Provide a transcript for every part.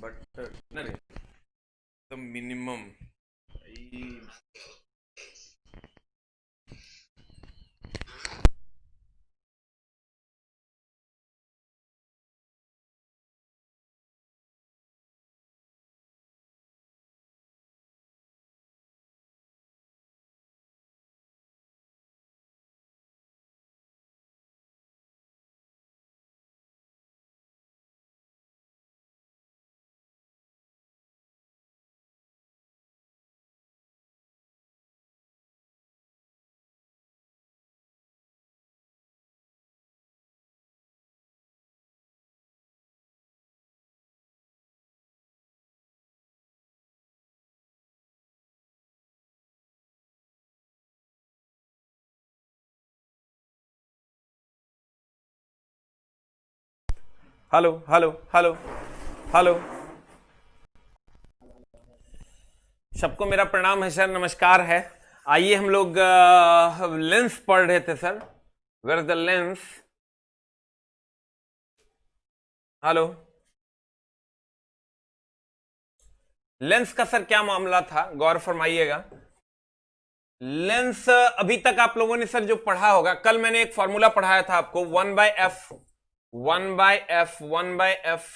But नहीं, the minimum. Hello hello hello hello, सबको मेरा प्रणाम है सर, नमस्कार है। आइए हम लोग लेंस पढ़ रहे थे sir. Where the lens. Hello, lens का सर क्या मामला था, गौर फरमाइएगा। लेंस अभी तक आप लोगों ने सर जो पढ़ा होगा, कल मैंने एक फॉर्मूला पढ़ाया था आपको, 1/f 1/f 1/f।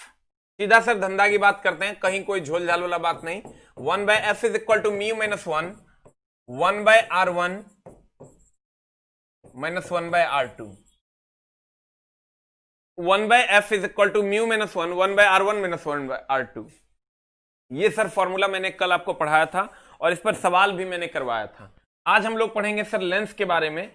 सीधा सर धंधा की बात करते हैं, कहीं कोई झोल झाल वाला बात नहीं। 1/f is equal to mu minus 1 1/r1 minus 1/r2। 1/f is equal to mu minus 1 1/r1 minus 1/r2। ये सर फॉर्मूला मैंने कल आपको पढ़ाया था और इस पर सवाल भी मैंने करवाया था। आज हम लोग पढ़ेंगे सर लेंस के बारे में।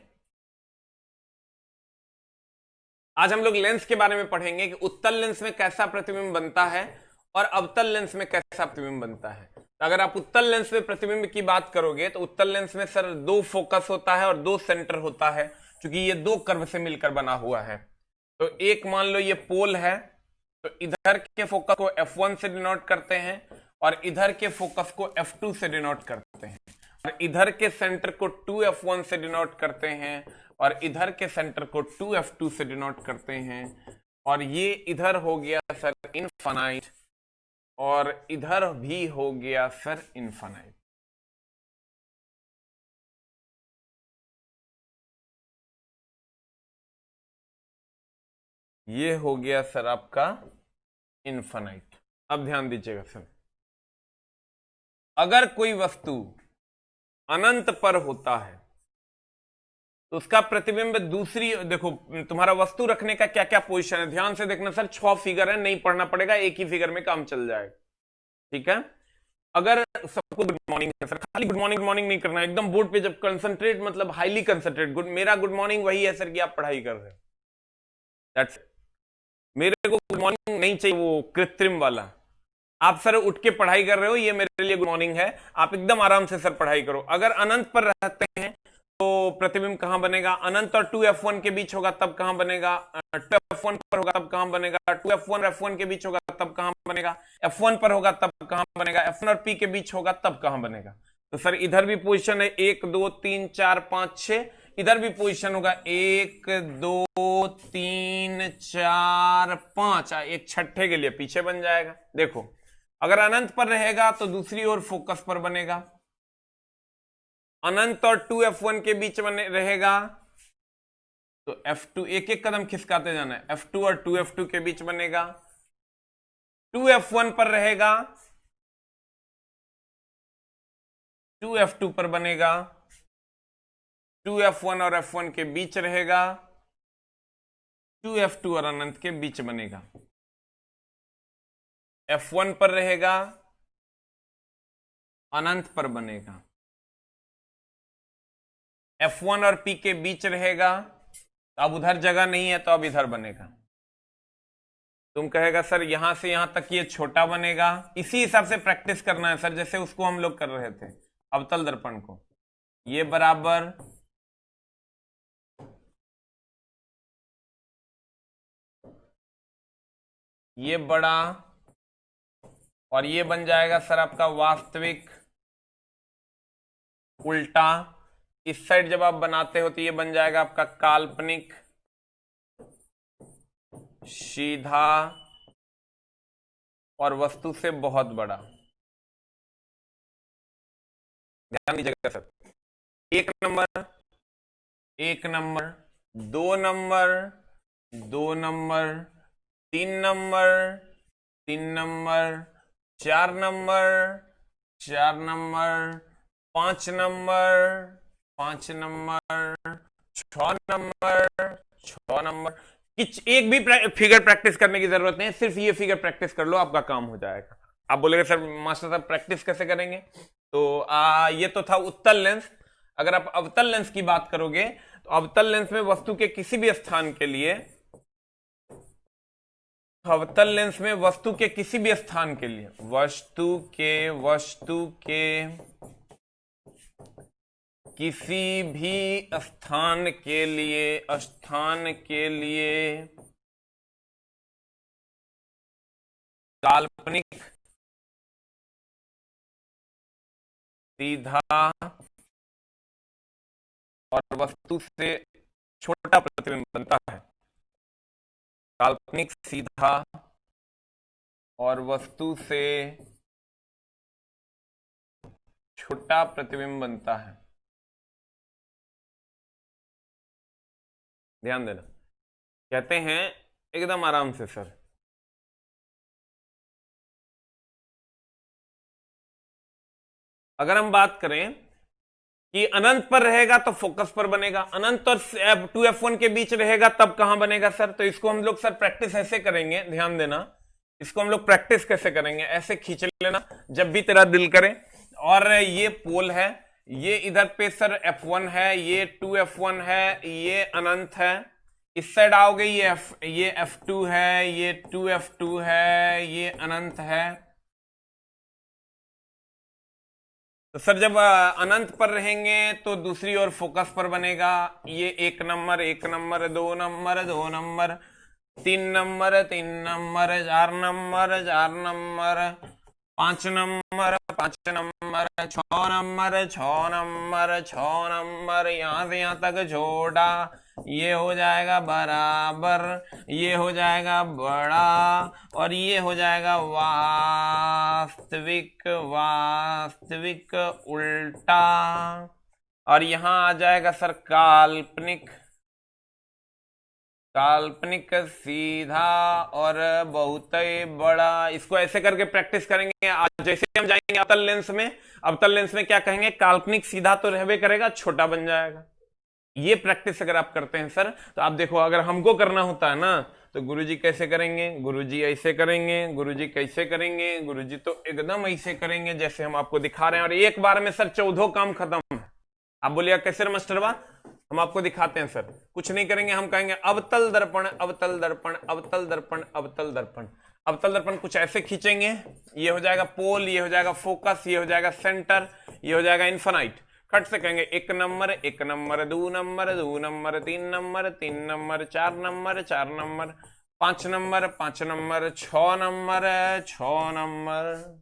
आज हम लोग लेंस के बारे में पढ़ेंगे कि उत्तल लेंस में कैसा प्रतिबिंब बनता है और अवतल लेंस में कैसा प्रतिबिंब बनता है। तो अगर आप उत्तल लेंस में प्रतिबिंब की बात करोगे तो उत्तल लेंस में सर 2 फोकस होता है और 2 सेंटर होता है, क्योंकि ये 2 कर्व से मिलकर बना हुआ है। तो एक मान लो ये पोल है, तो इधर के फोकस को F1 से डिनोट करते हैं और इधर के फोकस को F2 से डिनोट करते हैं, और इधर के सेंटर को 2F1 से डिनोट करते हैं और इधर के सेंटर को 2F2 से डिनोट करते हैं। और ये इधर हो गया सर इनफाइनाइट और इधर भी हो गया सर इनफाइनाइट। ये हो गया सर आपका इनफाइनाइट। अब ध्यान दीजिएगा सर, अगर कोई वस्तु अनंत पर होता है तो उसका प्रतिबिंब दूसरी, देखो तुम्हारा वस्तु रखने का क्या क्या पोजीशन है, ध्यान से देखना सर। 6 फिगर है, नहीं पढ़ना पड़ेगा, एक ही फिगर में काम चल जाएगा, ठीक है। अगर सबको गुड मॉर्निंग है सर, खाली गुड मॉर्निंग नहीं करना, एकदम बोर्ड पे जब कंसंट्रेट, मतलब हाईली कंसंट्रेट। मेरा गुड मॉर्निंग वही है सर कि आप पढ़ाई कर रहे हो, दैट्स। मेरे को गुड मॉर्निंग नहीं चाहिए वो कृत्रिम वाला। आप सर उठ के पढ़ाई कर रहे हो, ये मेरे लिए गुड मॉर्निंग है। आप एकदम आराम से सर पढ़ाई करो। अगर अनंत पर रहते हैं तो प्रतिबिंब कहां बनेगा, अनंत और 2F1 के बीच होगा तब कहां बनेगा, 2F1 पर होगा तब कहां बनेगा, 2F1 और F1 के बीच होगा तब कहां बनेगा, F1 पर होगा तब कहां बनेगा, F1 और P के बीच होगा तब कहां बनेगा। तो सर इधर भी पोजीशन है 1 2 3 4 5 6, इधर भी पोजीशन होगा 1 2 3 4 5, एक छठे के लिए पीछे बन जाएगा। देखो अगर अनंत पर रहेगा तो दूसरी ओर फोकस पर बनेगा, अनंत और 2F1 के बीच बने रहेगा तो F2, एक एक कदम खिसकाते जाना है, F2 और 2F2 के बीच बनेगा। 2F1 पर रहेगा 2F2 पर बनेगा, 2F1 और F1 के बीच रहेगा, 2F2 और अनंत के बीच बनेगा। F1 पर रहेगा, अनंत पर बनेगा, F1 और P के बीच रहेगा। अब उधर जगह नहीं है तो अब इधर बनेगा। तुम कहेगा सर यहां से यहां तक ये छोटा बनेगा, इसी हिसाब से प्रैक्टिस करना है सर, जैसे उसको हम लोग कर रहे थे अवतल दर्पण को। ये बराबर ये बड़ा और ये बन जाएगा सर आपका वास्तविक। उल्टा इस साइड जब आप बनाते हो तो ये बन जाएगा आपका काल्पनिक। सीधा और वस्तु से बहुत बड़ा। ध्यान दीजिएगा sir, 1 number, 1 number, 2 number, 2 number, 3 number, 3 number, 4 number, 4 number, 5 number, 5 number, 6 number, 6 number. एक भी फिगर प्रैक्टिस करने की जरूरत नहीं, सिर्फ ये फिगर प्रैक्टिस कर लो, आपका काम हो जाएगा। आप बोलेंगे सर मास्टर साहब प्रैक्टिस कैसे करेंगे? तो ये तो था उत्तल लेंस। अगर आप अवतल लेंस की बात करोगे तो अवतल लेंस में वस्तु के किसी भी स्थान के लिए, अवतल लेंस में वस्तु के किसी भी स्थान के लिए, वस्तु के किसी भी स्थान के लिए काल्पनिक सीधा और वस्तु से छोटा प्रतिबिंब बनता है। काल्पनिक सीधा और वस्तु से छोटा प्रतिबिंब बनता है। ध्यान देना, कहते हैं एकदम आराम से सर, अगर हम बात करें कि अनंत पर रहेगा तो फोकस पर बनेगा, अनंत और F2F1 के बीच रहेगा तब कहां बनेगा सर? तो इसको हम लोग सर प्रैक्टिस ऐसे करेंगे, ध्यान देना, इसको हम लोग प्रैक्टिस कैसे करेंगे, ऐसे खींच लेना जब भी तेरा दिल करे। और ये पोल है, ये इधर पे सर F1 है, ये 2F1 है, ये अनंत है। इस साइड आओगे ये F2 है, ये 2F2 है, ये अनंत है। तो सर जब अनंत पर रहेंगे तो दूसरी ओर फोकस पर बनेगा। ये 1 number, 1 number, 2 number, 2 number, 3 number, 3 number, 4 number, 4 number, 5 number, 5 number, 6 number, 6 number, 6 number, यहां से यहां तक छोटा, ये हो जाएगा बराबर, ये हो जाएगा बड़ा, और ये हो जाएगा वास्तविक, वास्तविक उल्टा, और यहां आ जाएगा सर काल्पनिक, काल्पनिक सीधा और बहुत ही बड़ा। इसको ऐसे करके प्रैक्टिस करेंगे। आज जैसे हम जाएंगे अवतल लेंस में, अवतल लेंस में क्या कहेंगे, काल्पनिक सीधा तो रहबे करेगा, छोटा बन जाएगा। ये प्रैक्टिस अगर आप करते हैं सर तो आप देखो, अगर हमको करना होता है ना तो गुरुजी कैसे करेंगे, गुरुजी ऐसे करेंगे, गुरुजी कैसे करेंगे, गुरुजी तो एकदम ऐसे करेंगे जैसे हम आपको दिखा रहे हैं, और एक बार में सर 14 काम खत्म है। आप बोलिए कैसे मास्टरवा? हम आपको दिखाते हैं सर, कुछ नहीं करेंगे, हम कहेंगे अवतल दर्पण, अवतल दर्पण, अवतल दर्पण, अवतल दर्पण। अवतल दर्पण कुछ ऐसे खींचेंगे, ये हो जाएगा पोल, ये हो जाएगा फोकस, ये हो जाएगा सेंटर, ये हो जाएगा इन्फिनाइट। खट से कहेंगे 1 number, 1 number, 2 number, 2 number, 3 number, 3 number, 4 number, 4 number, 5 number, 5 number, 6 number, 6 number.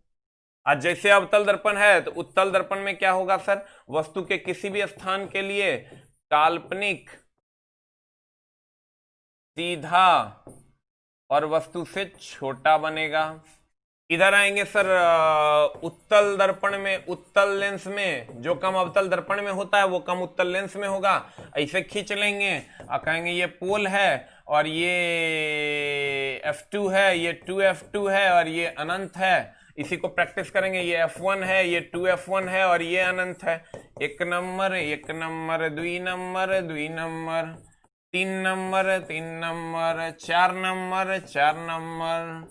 आज जैसे अवतल दर्पण है तो उत्तल दर्पण में क्या होगा सर, वस्तु के किसी भी स्थान के लिए काल्पनिक सीधा और वस्तु से छोटा बनेगा। इधर आएंगे सर उत्तल दर्पण में, उत्तल लेंस में जो काम अवतल दर्पण में होता है वो काम उत्तल लेंस में होगा। ऐसे खींच लेंगे और कहेंगे ये पोल है और ये F2 है, ये 2F2 है और ये अनंत है। इसी को प्रैक्टिस करेंगे, ये F1 है, ये 2F1 है और ये अनंत है। 1 number, 1 number, 2 number, 2 number, 3 number, 3 number, 4 number, 4 number,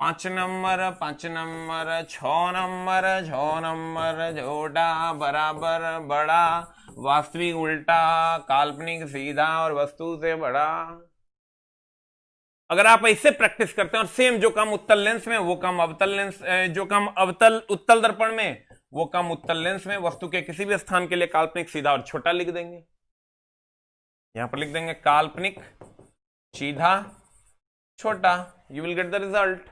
5 number, 5 number, 6 number, 6 number, छोटा बराबर बड़ा, वास्तविक उल्टा, काल्पनिक सीधा और वस्तु से बड़ा। अगर आप ऐसे प्रैक्टिस करते हैं और सेम जो काम उत्तल लेंस में वो काम अवतल लेंस, जो काम अवतल उत्तल दर्पण में वो काम उत्तल लेंस में, वस्तु के किसी भी स्थान के लिए काल्पनिक सीधा और छोटा लिख देंगे। यहां पर लिख देंगे काल्पनिक सीधा छोटा, you will get the result.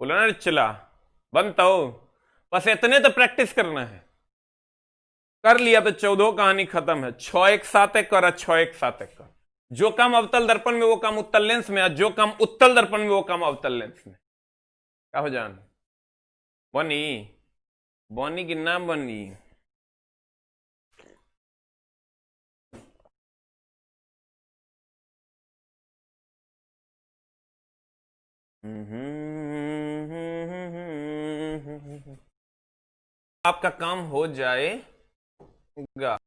बोला ना चला बनता हो, बस इतने तो प्रैक्टिस करना है। कर लिया तो 14 कहानी खत्म है। 6 1 7 1 और 6 1 7 1 कर। जो काम अवतल दर्पण में वो काम उत्तल लेंस में, जो काम उत्तल दर्पण में वो काम अवतल लेंस में। क्या हो जान? बनी? बनी कि ना बनी? आपका काम हो जाएगा।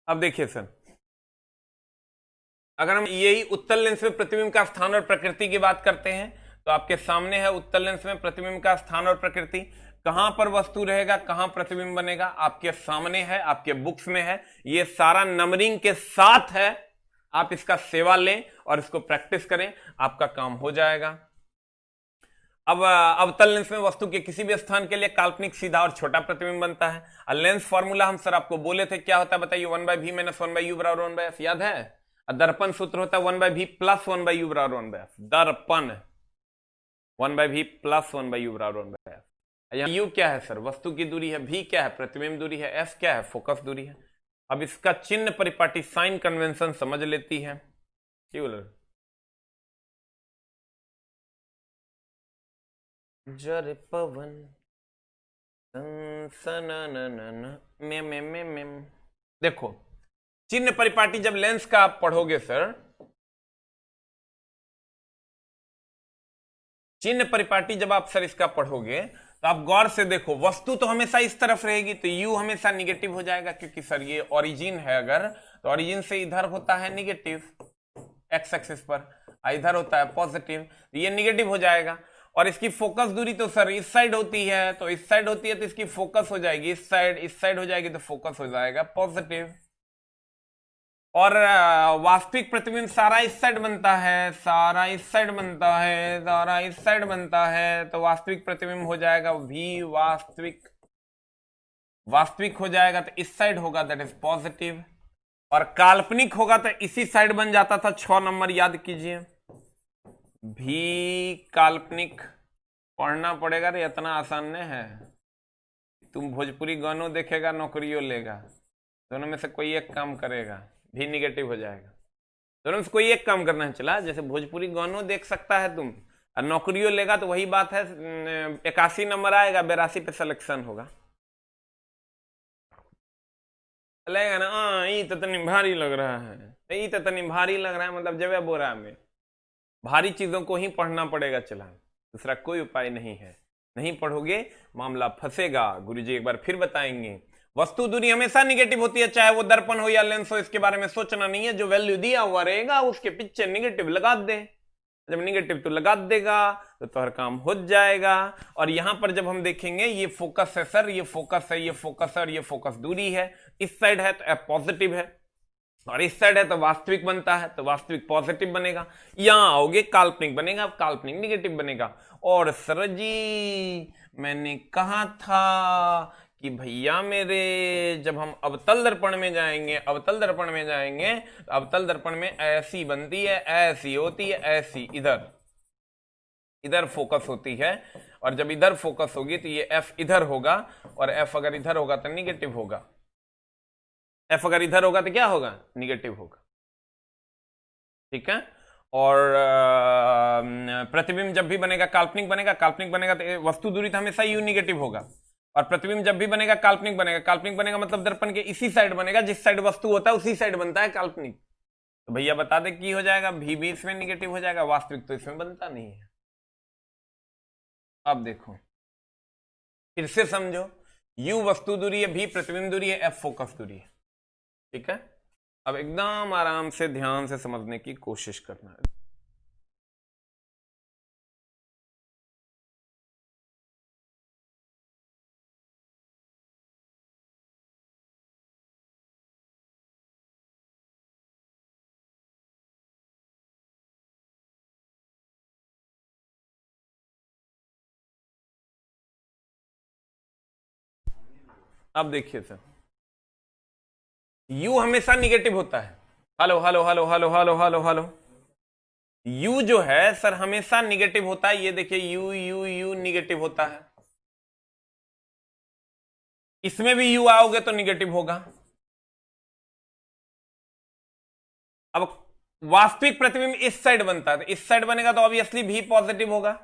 अब देखिए सर, अगर हम यही उत्तल लेंस में प्रतिबिंब का स्थान और प्रकृति की बात करते हैं, तो आपके सामने है उत्तल लेंस में प्रतिबिंब का स्थान और प्रकृति। कहां पर वस्तु रहेगा, कहां प्रतिबिंब बनेगा, आपके सामने है, आपके बुक्स में है, ये सारा नंबरिंग के साथ है। आप इसका सेवा लें और इसको प्रैक्टिस करें, आपका काम हो जाएगा। अब अवतल लेंस में वस्तु के किसी भी स्थान के लिए काल्पनिक सीधा और छोटा प्रतिबिंब बनता है। लेंस फॉर्मूला हम सर आपको बोले थे, क्या होता है बताइए? 1/v - 1/u बराबर 1/f, याद है? दर्पण सूत्र होता है 1/v + 1/u बराबर 1/f। दर्पण 1/v + 1/u बराबर 1/f। यहाँ u क्या है सर? वस्तु की दूरी है। v क्या है? प्रतिबिंब दूरी है। f क्या है? फोकस दूरी है। अब इसका चिन्ह परिपाटी साइन कन्वेंशन समझ लेती है। क्यों? जर पवन देखो, चिन्ह परिपाटी जब लेंस का आप पढ़ोगे सर, चिन्ह परिपाटी जब आप सर इसका पढ़ोगे तो आप गौर से देखो, वस्तु तो हमेशा इस तरफ रहेगी, तो यू हमेशा निगेटिव हो जाएगा, क्योंकि सर ये ओरिजिन है अगर, तो ओरिजिन से इधर होता है निगेटिव एक्स एक्सिस पर, इधर होता है पॉजिटिव, तो ये निगेटिव हो जाएगा। और इसकी फोकस दूरी तो सर इस साइड होती है, तो इस साइड होती है तो इसकी फोकस हो जाएगी इस साइड हो जाएगी तो फोकस हो जाएगा पॉजिटिव। और वास्तविक प्रतिबिंब सारा इस साइड बनता है, सारा इस साइड बनता है, सारा इस साइड बनता है, तो वास्तविक प्रतिबिंब हो जाएगा v वास्तविक, वास्तविक हो जाएगा तो इस साइड होगा, दैट इज पॉजिटिव। और काल्पनिक होगा तो इसी साइड बन जाता था, 6 नंबर याद कीजिए। भी काल्पनिक पढ़ना पड़ेगा रे, इतना आसान नहीं है। तुम भोजपुरी गानों देखेगा, नौकरियों लेगा, दोनों में से कोई एक काम करेगा, भी निगेटिव हो जाएगा। दोनों में से कोई एक काम करना है। चला, जैसे भोजपुरी गानों देख सकता है तुम और नौकरियों लेगा, तो वही बात है, 81 नंबर आएगा, 82 पे सिलेक्शन होगा। चलेगा ना? ये तो तनी भारी लग रहा है, ये तो तनी भारी लग रहा है, मतलब जब बोरा में भारी चीजों को ही पढ़ना पड़ेगा। चला, दूसरा कोई उपाय नहीं है। नहीं पढ़ोगे मामला फंसेगा। गुरुजी एक बार फिर बताएंगे, वस्तु दूरी हमेशा निगेटिव होती है, चाहे वो दर्पण हो या लेंस हो, इसके बारे में सोचना नहीं है। जो वैल्यू दिया हुआ रहेगा उसके पीछे निगेटिव लगा दे, जब निगेटिव तो लगा देगा तो हर काम हो जाएगा। और यहां पर जब हम देखेंगे, ये फोकस है सर, ये फोकस है, ये फोकस है और ये फोकस दूरी है। इस साइड है तो एफ पॉजिटिव है, और इस साइड है तो वास्तविक बनता है, तो वास्तविक पॉजिटिव बनेगा। यहां आओगे काल्पनिक बनेगा, काल्पनिक निगेटिव बनेगा। और सर जी मैंने कहा था कि भैया मेरे, जब हम अवतल दर्पण में जाएंगे, अवतल दर्पण में जाएंगे तो अवतल दर्पण में ऐसी बनती है, ऐसी होती है, ऐसी इधर इधर फोकस होती है। और जब इधर फोकस होगी तो ये एफ इधर होगा, और एफ अगर इधर होगा तो निगेटिव होगा, एफ अगर इधर होगा तो क्या होगा? निगेटिव होगा। ठीक है। और प्रतिबिंब जब भी बनेगा काल्पनिक बनेगा, काल्पनिक बनेगा तो वस्तु दूरी तो हमेशा यू निगेटिव होगा। और प्रतिबिंब जब भी बनेगा काल्पनिक बनेगा, काल्पनिक बनेगा मतलब दर्पण के इसी साइड बनेगा, जिस साइड वस्तु होता है उसी साइड बनता है काल्पनिक। तो भैया बता दे की हो जाएगा, भी इसमें निगेटिव हो जाएगा, वास्तविक तो इसमें बनता नहीं है। अब देखो फिर से समझो, u वस्तु दूरी है, v प्रतिबिंब दूरी है, f फोकस दूरी है। ठीक है। अब एकदम आराम से ध्यान से समझने की कोशिश करना है। अब देखिए सर, u हमेशा निगेटिव होता है, hello hello hello hello hello hello hello. u जो है सर हमेशा निगेटिव होता है, ये देखिए u u u निगेटिव होता है, इसमें भी u आओगे तो निगेटिव होगा। अब वास्तविक प्रतिबिंब इस साइड बनता है, तो इस साइड बनेगा तो ऑब्वियसली भी पॉजिटिव होगा।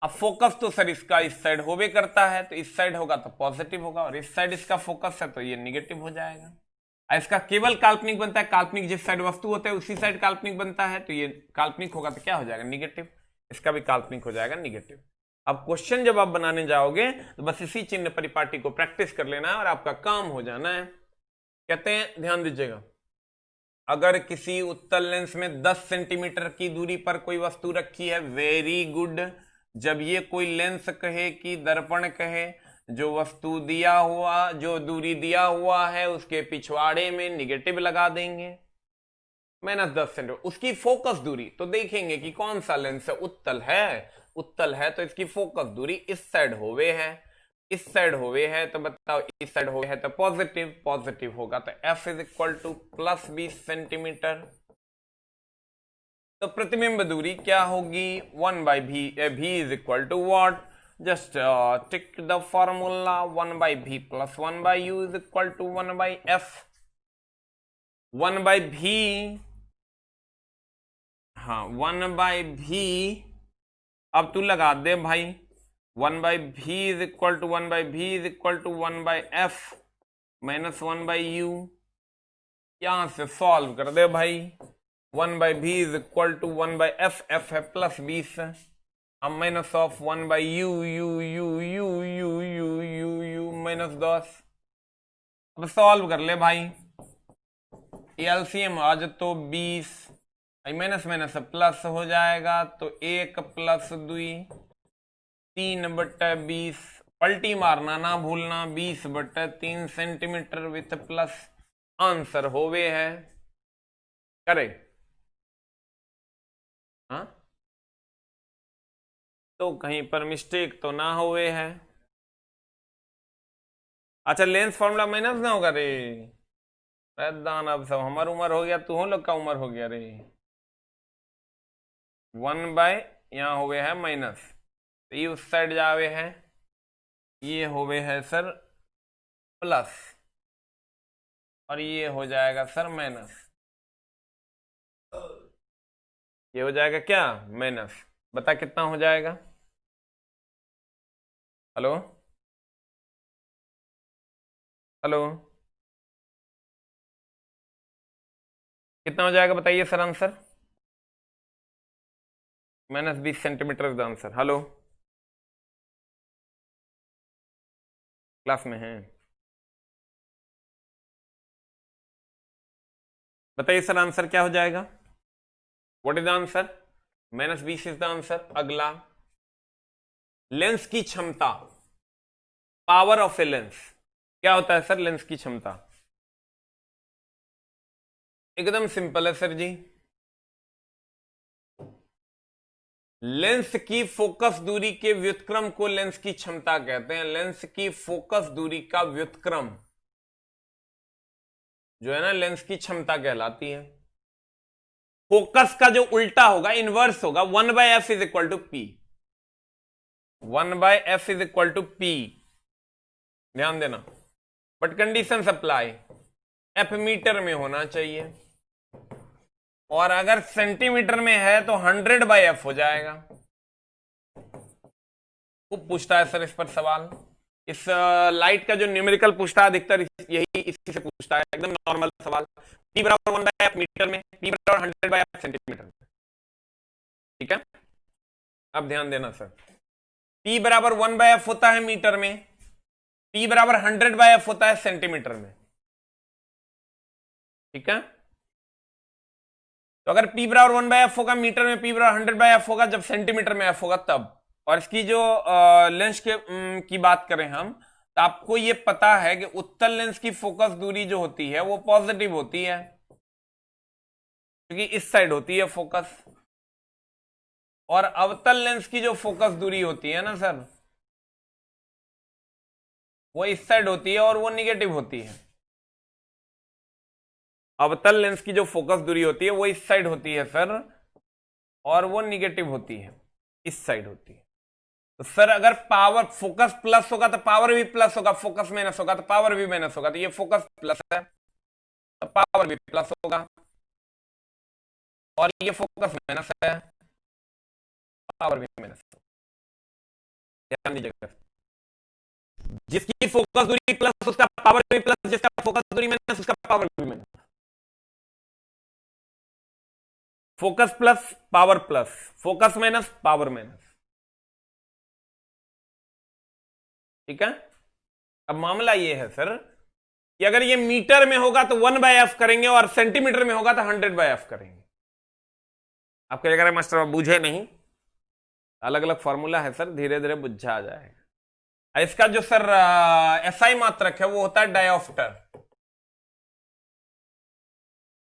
अब फोकस तो सर इसका इस साइड होवे करता है, तो इस साइड होगा तो पॉजिटिव होगा, और इस साइड इसका फोकस है तो ये निगेटिव हो जाएगा। इसका केवल काल्पनिक बनता है, काल्पनिक जिस साइड वस्तु होता है उसी साइड काल्पनिक बनता है, तो ये काल्पनिक होगा तो क्या हो जाएगा, निगेटिव। इसका भी काल्पनिक हो जाएगा निगेटिव। अब क्वेश्चन जब आप बनाने जाओगे तो बस इसी चिन्ह परिपाटी को प्रैक्टिस कर लेना है और आपका काम हो जाना है। कहते हैं, ध्यान दीजिएगा, अगर किसी उत्तल लेंस में 10 सेंटीमीटर की दूरी पर कोई वस्तु रखी है, वेरी गुड। जब ये कोई लेंस कहे कि दर्पण कहे, जो वस्तु दिया हुआ, जो दूरी दिया हुआ है उसके पिछवाड़े में निगेटिव लगा देंगे, -10 सेंटीमीटर। उसकी फोकस दूरी तो देखेंगे कि कौन सा लेंस है, उत्तल है। उत्तल है तो इसकी फोकस दूरी इस साइड होवे है, इस साइड होवे है, तो बताओ इस साइड होवे है तो पॉजिटिव, पॉजिटिव होगा तो f is equal to +20 centimetre. तो प्रतिबिंब दूरी क्या होगी, 1/v, v is equal to what, just tick the formula, 1/v + 1/u is equal to 1/f। 1/v, हाँ 1/v, अब तू लगा दे भाई, 1/v is equal to 1/v is equal to 1/f minus 1/u। यहां से सॉल्व कर दे भाई, 1/v is equal to 1/f, f है +20, अब minus of 1/u, u u u u u u u -10। अब सॉल्व कर ले भाई, एलसीएम आज तो 20, माइनस माइनस प्लस हो जाएगा, तो 1 + 2 3/20, पलटी मारना ना भूलना, 20/3 सेंटीमीटर विथ प्लस। आंसर होवे है, करे हाँ, तो कहीं पर मिस्टेक तो ना होवे है। अच्छा लेंस फॉर्मूला माइनस ना होगा रे, दान अब सब हमार उम्र हो गया, तू लोग का उम्र हो गया रे। 1/ यहाँ होवे है माइनस, तो ये उस साइड जावे है, ये होवे है सर प्लस, और ये हो जाएगा सर माइनस। ये हो जाएगा क्या, माइनस। बता कितना हो जाएगा, हेलो हेलो, कितना हो जाएगा बताइए सर आंसर, -20 सेंटीमीटर का आंसर। हेलो, क्लास में है, बताइए सर आंसर क्या हो जाएगा, what is the answer, -20 is the answer. अगला, लेंस की क्षमता, पावर ऑफ ए लेंस, क्या होता है सर लेंस की क्षमता, एकदम सिंपल है सर जी, लेंस की फोकस दूरी के व्युत्क्रम को लेंस की क्षमता कहते हैं। लेंस की फोकस दूरी का व्युत्क्रम जो है ना, लेंस की क्षमता कहलाती है। फोकस का जो उल्टा होगा, इनवर्स होगा, 1/f is equal to p, 1/f is equal to p, ध्यान देना। But condition apply, f meter में होना चाहिए, और अगर सेंटीमीटर में है तो 100/f हो जाएगा। खूब पूछता है सर इस पर सवाल, इस लाइट का जो न्यूमेरिकल पूछता है अधिकतर यही इसी से पूछता है, एकदम नॉर्मल सवाल। p बराबर 1/f मीटर में, p बराबर 100/f सेंटीमीटर में, ठीक है। अब ध्यान देना सर, p बराबर 1/f होता है मीटर में, p बराबर 100/f होता है सेंटीमीटर में, ठीक है। तो अगर p बराबर 1/f होगा मीटर में, p बराबर 100/f होगा जब सेंटीमीटर में f होगा तब। और इसकी जो लेंस के की बात करें हम, तो आपको ये पता है कि उत्तल लेंस की फोकस दूरी जो होती है वो पॉजिटिव होती है, क्योंकि इस साइड होती है फोकस। और अवतल लेंस की जो फोकस दूरी होती है ना सर, वो इस साइड होती है और वो निगेटिव होती है। अवतल लेंस की जो फोकस दूरी होती है वो इस साइड होती है सर, और वो निगेटिव होती है, इस साइड होती है। तो सर अगर पावर फोकस प्लस होगा तो पावर भी प्लस होगा, फोकस माइनस होगा तो पावर भी माइनस होगा। तो ये फोकस प्लस है तो पावर भी प्लस होगा, और ये फोकस माइनस है, पावर भी माइनस होगा। ध्यान दीजिएगा, जिसकी फोकस दूरी प्लस उसका पावर भी प्लस, जिसका फोकस दूरी माइनस उसका पावर भी minus. Focus plus power plus, focus minus power minus. ठीक है। अब मामला ये है सर कि अगर ये मीटर में होगा तो 1/f करेंगे, और सेंटीमीटर में होगा तो 100/f करेंगे। आप कहेगा मास्टर बुझे नहीं, अलग अलग फॉर्मूला है सर, धीरे धीरे बुझा जाएगा। इसका जो सर एसआई मात्रक है वो होता है डायोप्टर,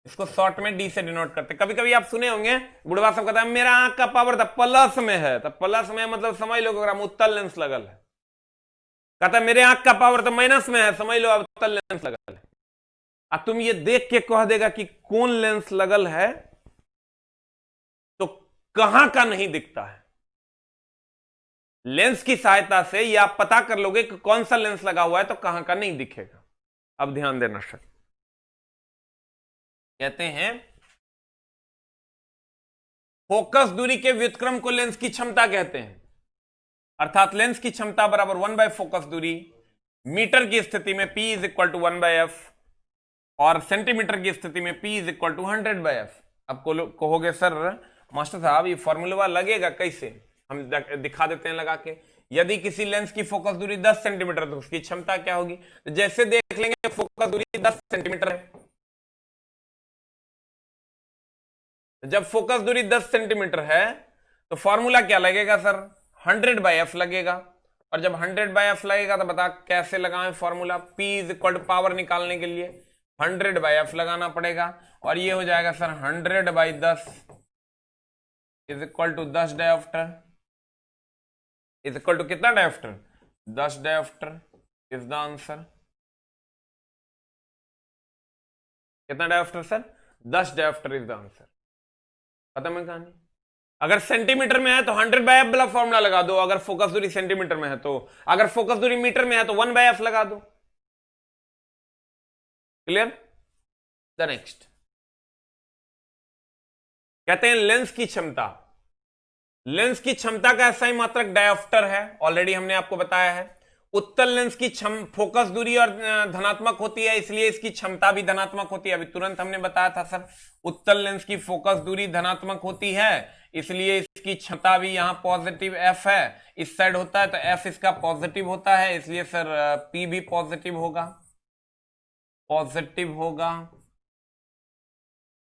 इसको शॉर्ट में डी से डिनोट करते। कभी कभी आप सुने होंगे बुढ़वा सब कहता है मेरा आंख का पावर तो प्लस में है, तो प्लस में मतलब समझ लो अगर उत्तल लेंस लगल है। कहता है मेरे आंख का पावर तो माइनस में है, समझ लो अब उत्तल लेंस लगल है। अब तुम ये देख के कह देगा कि कौन लेंस लगल है तो कहां का नहीं दिखता है। लेंस की सहायता से ये आप पता कर लोगे कि कौन सा लेंस लगा हुआ है तो कहां का नहीं दिखेगा। अब ध्यान देना सर, कहते हैं फोकस दूरी के व्युत्क्रम को लेंस की क्षमता कहते हैं, अर्थात लेंस की क्षमता बराबर 1/फोकस दूरी। मीटर की स्थिति में P is equal to 1/f, और सेंटीमीटर की स्थिति में P is equal to 100/f। अब कहोगे सर मास्टर साहब ये फॉर्मूला लगेगा कैसे, हम दिखा देते हैं लगा के। यदि किसी लेंस की फोकस दूरी 10 सेंटीमीटर तो उसकी क्षमता क्या होगी, तो जैसे देख लेंगे फोकस दूरी 10 सेंटीमीटर है, जब फोकस दूरी 10 सेंटीमीटर है तो फॉर्मूला क्या लगेगा सर, 100/f लगेगा। और जब 100/f लगेगा तो बता कैसे लगाएं formula, P is equal to power निकालने के लिए 100/f लगाना पड़ेगा, और ये हो जाएगा sir 100/10 is equal to 10 dioptre, is equal to कितना dioptre, 10 dioptre is the answer. कितना dioptre sir, 10 dioptre is the answer. खत्म है कहानी। अगर सेंटीमीटर में है तो 100/f वाला फॉर्मूला लगा दो, अगर फोकस दूरी सेंटीमीटर में है तो, अगर फोकस दूरी मीटर में है तो 1/f लगा दो। क्लियर। द नेक्स्ट कहते हैं लेंस की क्षमता। लेंस की क्षमता का एसआई मात्रक डायोप्टर है, ऑलरेडी हमने आपको बताया है। उत्तल लेंस की फोकस दूरी और धनात्मक होती है, इसलिए इसकी क्षमता भी धनात्मक होती है। अभी तुरंत हमने बताया था सर, उत्तल लेंस की फोकस दूरी धनात्मक होती है, इसलिए इसकी क्षमता भी यहां पॉजिटिव एफ है, इस साइड होता है तो एफ इसका पॉजिटिव होता है, इसलिए सर पी भी पॉजिटिव होगा, पॉजिटिव होगा।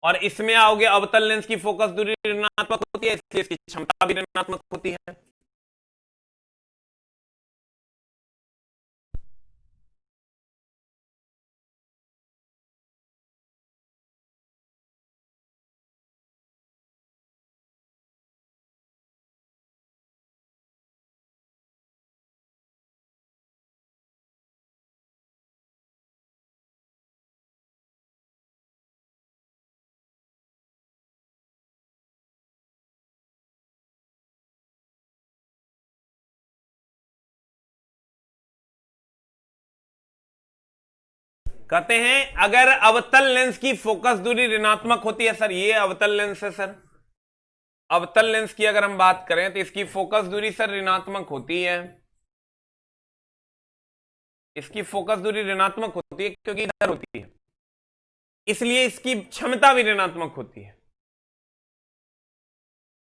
और इसमें आओगे अवतल लेंस की फोकस दूरी ऋणात्मक होती है, इसलिए इसकी क्षमता भी ऋणात्मक होती है। कहते हैं अगर अवतल लेंस की फोकस दूरी ऋणात्मक होती है, सर ये अवतल लेंस है सर, अवतल लेंस की अगर हम बात करें तो इसकी फोकस दूरी सर ऋणात्मक होती है, इसकी फोकस दूरी ऋणात्मक होती है क्योंकि इधर होती है, इसलिए इसकी क्षमता भी ऋणात्मक होती है।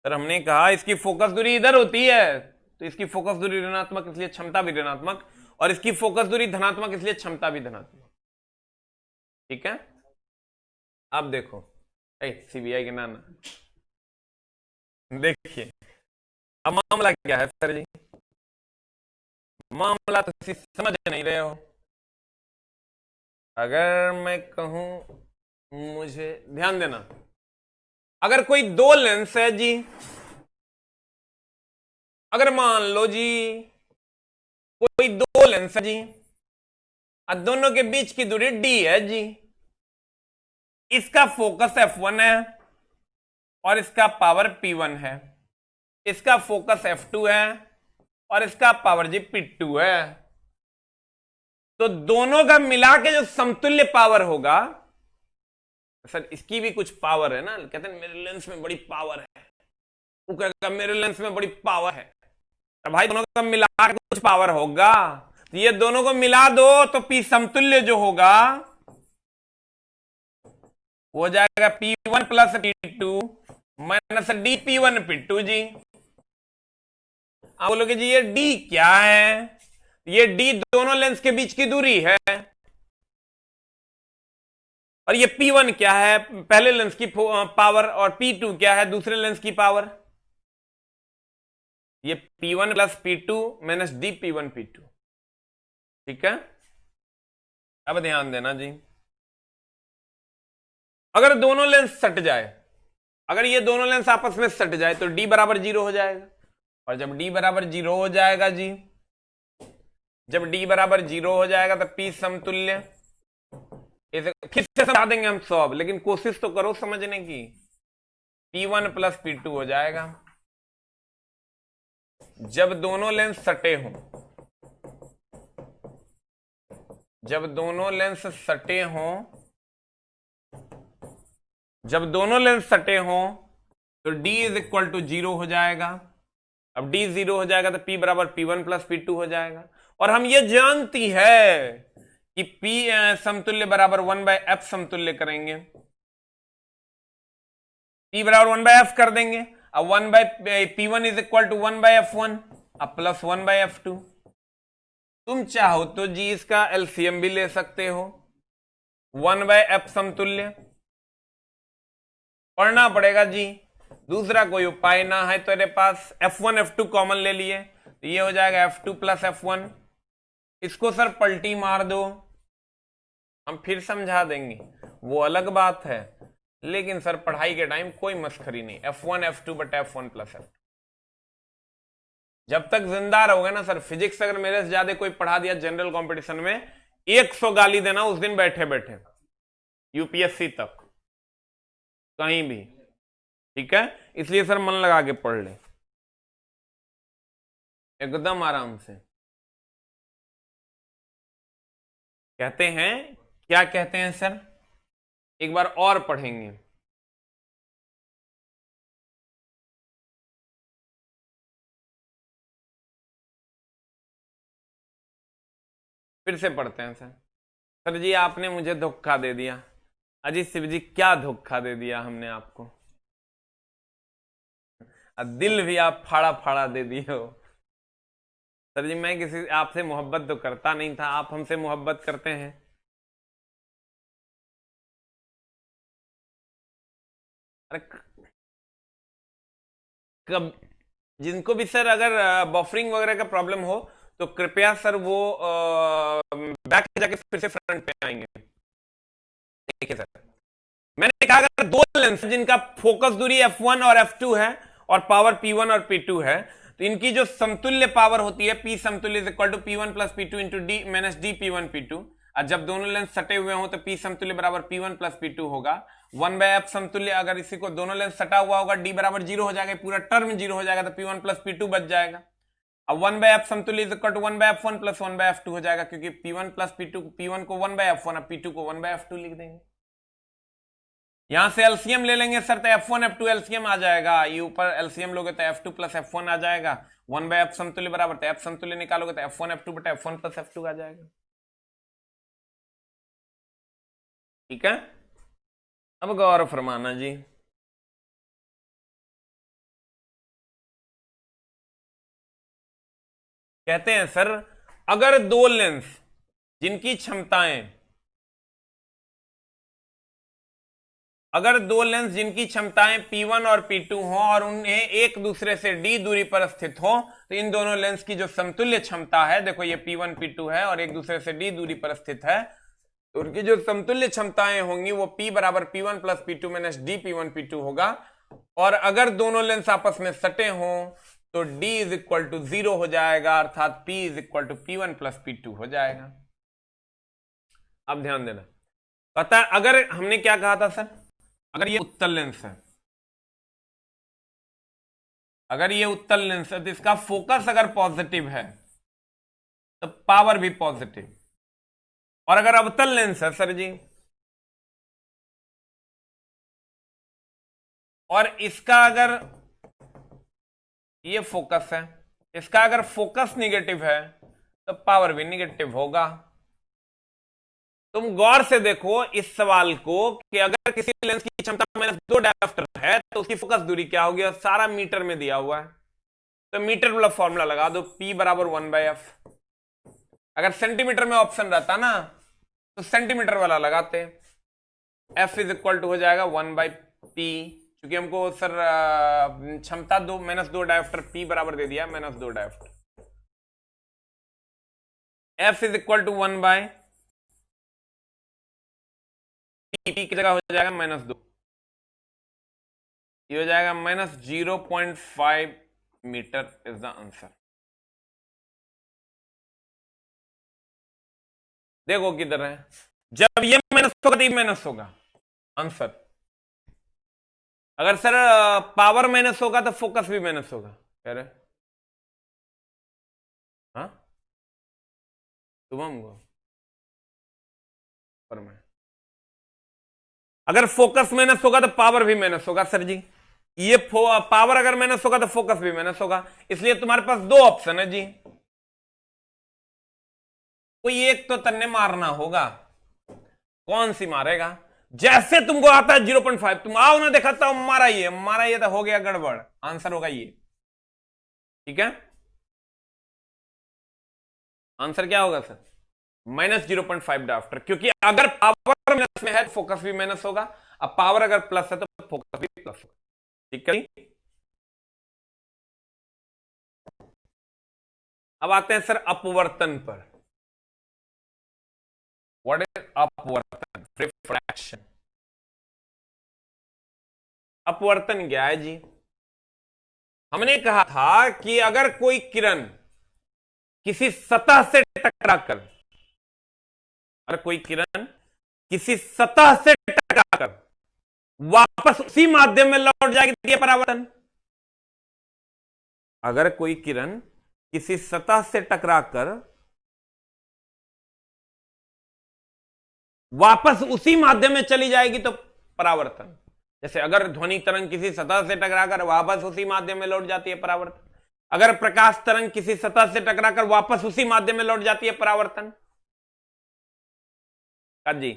सर हमने कहा इसकी फोकस दूरी इधर होती है तो इसकी फोकस दूरी ऋणात्मक इसलिए क्षमता भी ऋणात्मक, और इसकी फोकस दूरी धनात्मक इसलिए क्षमता भी धनात्मक। ठीक है। अब देखो सीबीआई के नाना, देखिए अब मामला क्या है सर जी, मामला तो समझ नहीं रहे हो। अगर मैं कहूं, मुझे ध्यान देना, अगर कोई दो लेंस है जी, अगर मान लो जी कोई दो लेंस है जी और दोनों के बीच की दूरी d है जी, इसका फोकस F1 है और इसका पावर P1 है, इसका फोकस F2 है और इसका पावर जी P2 है। तो दोनों का मिला के जो समतुल्य पावर होगा, सर इसकी भी कुछ पावर है ना, कहते हैं मेरे लेंस में बड़ी पावर है, वो कहेगा मेरे लेंस में बड़ी पावर है। तो भाई दोनों का मिला के कुछ पावर होगा, तो ये दोनों को मिला दो तो P समतुल्य जो होगा वो हो जाएगा P1 plus P2 minus DP1 P2 जी। आप बोलोगे जी ये D क्या है? ये D दोनों लेंस के बीच की दूरी है, और ये P1 क्या है? पहले लेंस की पावर, और P2 क्या है? दूसरे लेंस की पावर। ये P1 plus P2 minus DP1 P2, ठीक है। अब ध्यान देना जी, अगर दोनों लेंस सट जाए, अगर ये दोनों लेंस आपस में सट जाए तो D बराबर 0 हो जाएगा, और जब D बराबर 0 हो जाएगा जी, जब D बराबर 0 हो जाएगा तो P समतुल्य, इसे फिर से समझा देंगे हम सब, लेकिन कोशिश तो करो समझने की। P1 प्लस P2 हो जाएगा जब दोनों लेंस सटे हों, जब दोनों लेंस सटे हों, जब दोनों लेंस सटे हों तो D इज इक्वल टू 0 हो जाएगा। अब D 0 हो जाएगा तो P बराबर P1 प्लस P2 हो जाएगा, और हम ये जानती है कि P समतुल्य बराबर 1/f समतुल्य करेंगे, P बराबर 1/f कर देंगे। अब P1 is equal to 1/f1 अब प्लस 1/f2। तुम चाहो तो जी इसका एलसीएम भी ले सकते हो, 1/f समतुल्य पढ़ना पड़ेगा जी, दूसरा कोई उपाय ना है तो तेरे पास F1 F2 कॉमन ले लिए, तो ये हो जाएगा F2 प्लस F1। इसको सर पलटी मार दो, हम फिर समझा देंगे, वो अलग बात है, लेकिन सर पढ़ाई के टाइम कोई मस्खरी नहीं। F1 F2 बटा F1 प्लस F2, जब तक जिंदा रहोगे ना सर, फिजिक्स अगर मेरे से ज्यादा कोई पढ़ा दिया जनरल कंपटीशन में, 100 गाली देना उस दिन बैठे बैठे, यूपीएससी तक कहीं भी, ठीक है। इसलिए सर मन लगा के पढ़ ले एकदम आराम से। कहते हैं, क्या कहते हैं सर, एक बार और पढ़ेंगे। फिर से पढ़ते हैं सर। सर जी आपने मुझे धोखा दे दिया। अजीत शिव जी क्या धोखा दे दिया हमने आपको? दिल भी आप फाड़ा फाड़ा दे दिए हो। सर जी मैं किसी आपसे मोहब्बत तो करता नहीं था, आप हमसे मोहब्बत करते हैं। अरे कब, जिनको भी सर अगर बफरिंग वगैरह का प्रॉब्लम हो तो कृपया सर वो बैक जाके फिर से फ्रंट पे आएंगे। देखिए सर, मैंने कहा अगर दो लेंस जिनका फोकस दूरी F1 और F2 है और पावर P1 और P2 है, तो इनकी जो समतुल्य पावर होती है P समतुल्य is equal to P1 plus P2 into D minus DP1 P2। और जब दोनों लेंस सटे हुए हो तो P समतुल्य बराबर P1 प्लस P2 होगा। 1/f समतुल्य अगर इसी को दोनों लेंस सटा हुआ होगा, D बराबर 0 हो जाएगा, पूरा टर्म 0 हो जाएगा, तो P1 प्लस P2 बच जाएगा। अब 1/f समतुल्य is equal to 1/f1 plus 1/f2 हो जाएगा, क्योंकि P1 प्लस P2, P1 को 1/f1 और P2 को 1/f2 लिख देंगे। यहां से एलसीएम ले लेंगे सर, तो F1 F2 एलसीएम आ जाएगा, ये ऊपर एलसीएम लोगे तो F2 प्लस F1 आ जाएगा। 1/f समतुल्य बराबर, तो F समतुल्य निकालोगे तो F1 F2 बटा F1 प्लस F2 आ जाएगा, ठीक है। अब गौर फरमाना जी, कहते हैं सर अगर दो लेंस जिनकी क्षमताएं, अगर दो लेंस जिनकी क्षमताएं P1 और P2 हो और उन्हें एक दूसरे से D दूरी पर स्थित हो, तो इन दोनों लेंस की जो समतुल्य क्षमता है, देखो ये P1 P2 है और एक दूसरे से D दूरी पर स्थित है, तो उनकी जो समतुल्य क्षमताएं होंगी वो P बराबर P1 plus P2 minus DP1 P2 होगा। और अगर दोनों लेंस आपस में सटे हों तो D इज इक्वल टू 0 हो जाएगा, अर्थात P is equal to P1 plus P2 हो जाएगा। अब ध्यान देना, पता है, अगर हमने क्या कहा था सर, अगर ये उत्तल लेंस है, अगर ये उत्तल लेंस है तो इसका फोकस अगर पॉजिटिव है तो पावर भी पॉजिटिव, और अगर अवतल लेंस है सर जी, और इसका अगर ये फोकस है, इसका अगर फोकस निगेटिव है तो पावर भी निगेटिव होगा। तुम गौर से देखो इस सवाल को कि अगर किसी लेंस की क्षमता -2 डायोप्टर है तो उसकी फोकस दूरी क्या होगी, और सारा मीटर में दिया हुआ है, तो मीटर वाला फॉर्मूला लगा दो, P बराबर 1/f। अगर सेंटीमीटर में ऑप्शन रहता ना तो सेंटीमीटर वाला लगाते, F इज इक्वल टू हो जाएगा 1/P, क्योंकि हमको सर क्षमता -2 डायोप्टर, P बराबर दे दिया -2 dioptre. F is equal to 1/P, की जगह हो जाएगा -2, ये हो जाएगा -0.5 मीटर इज द आंसर। देखो किधर है, जब ये माइनस होगा तो ये माइनस होगा आंसर। अगर सर पावर माइनस होगा तो फोकस भी माइनस होगा, कह रहे हाँ शुभम को पर मैं, अगर फोकस माइनस होगा तो पावर भी माइनस होगा सर जी, ये पावर अगर माइनस होगा तो फोकस भी माइनस होगा, इसलिए तुम्हारे पास दो ऑप्शन है जी, कोई एक तो तन्ने मारना होगा, कौन सी मारेगा? जैसे तुमको आता है 0.5, तुम आओ ना दिखाता हूं, मारा ये तो हो गया गड़बड़, आंसर होगा ये, ठीक है। आंसर क्या होगा सर, -0.5 डायोप्टर, क्योंकि अगर पावर माइनस में है तो फोकस भी माइनस होगा, अब पावर अगर प्लस है तो फोकस भी प्लस होगा, ठीक है। अब आते हैं सर अपवर्तन पर। व्हाट इज अपवर्तन? रिफ्रैक्शन। अपवर्तन क्या है जी? हमने कहा था कि अगर कोई किरण किसी सतह से टकराकर, अगर कोई किरण किसी सतह से टकराकर वापस उसी माध्यम में लौट जाएगी तो यह परावर्तन। अगर कोई किरण किसी सतह से टकराकर वापस उसी माध्यम में चली जाएगी तो परावर्तन। जैसे अगर ध्वनि तरंग किसी सतह से टकराकर वापस उसी माध्यम में लौट जाती है, परावर्तन। अगर प्रकाश तरंग किसी सतह से टकराकर वापस उसी माध्यम में लौट जाती है, परावर्तन। जी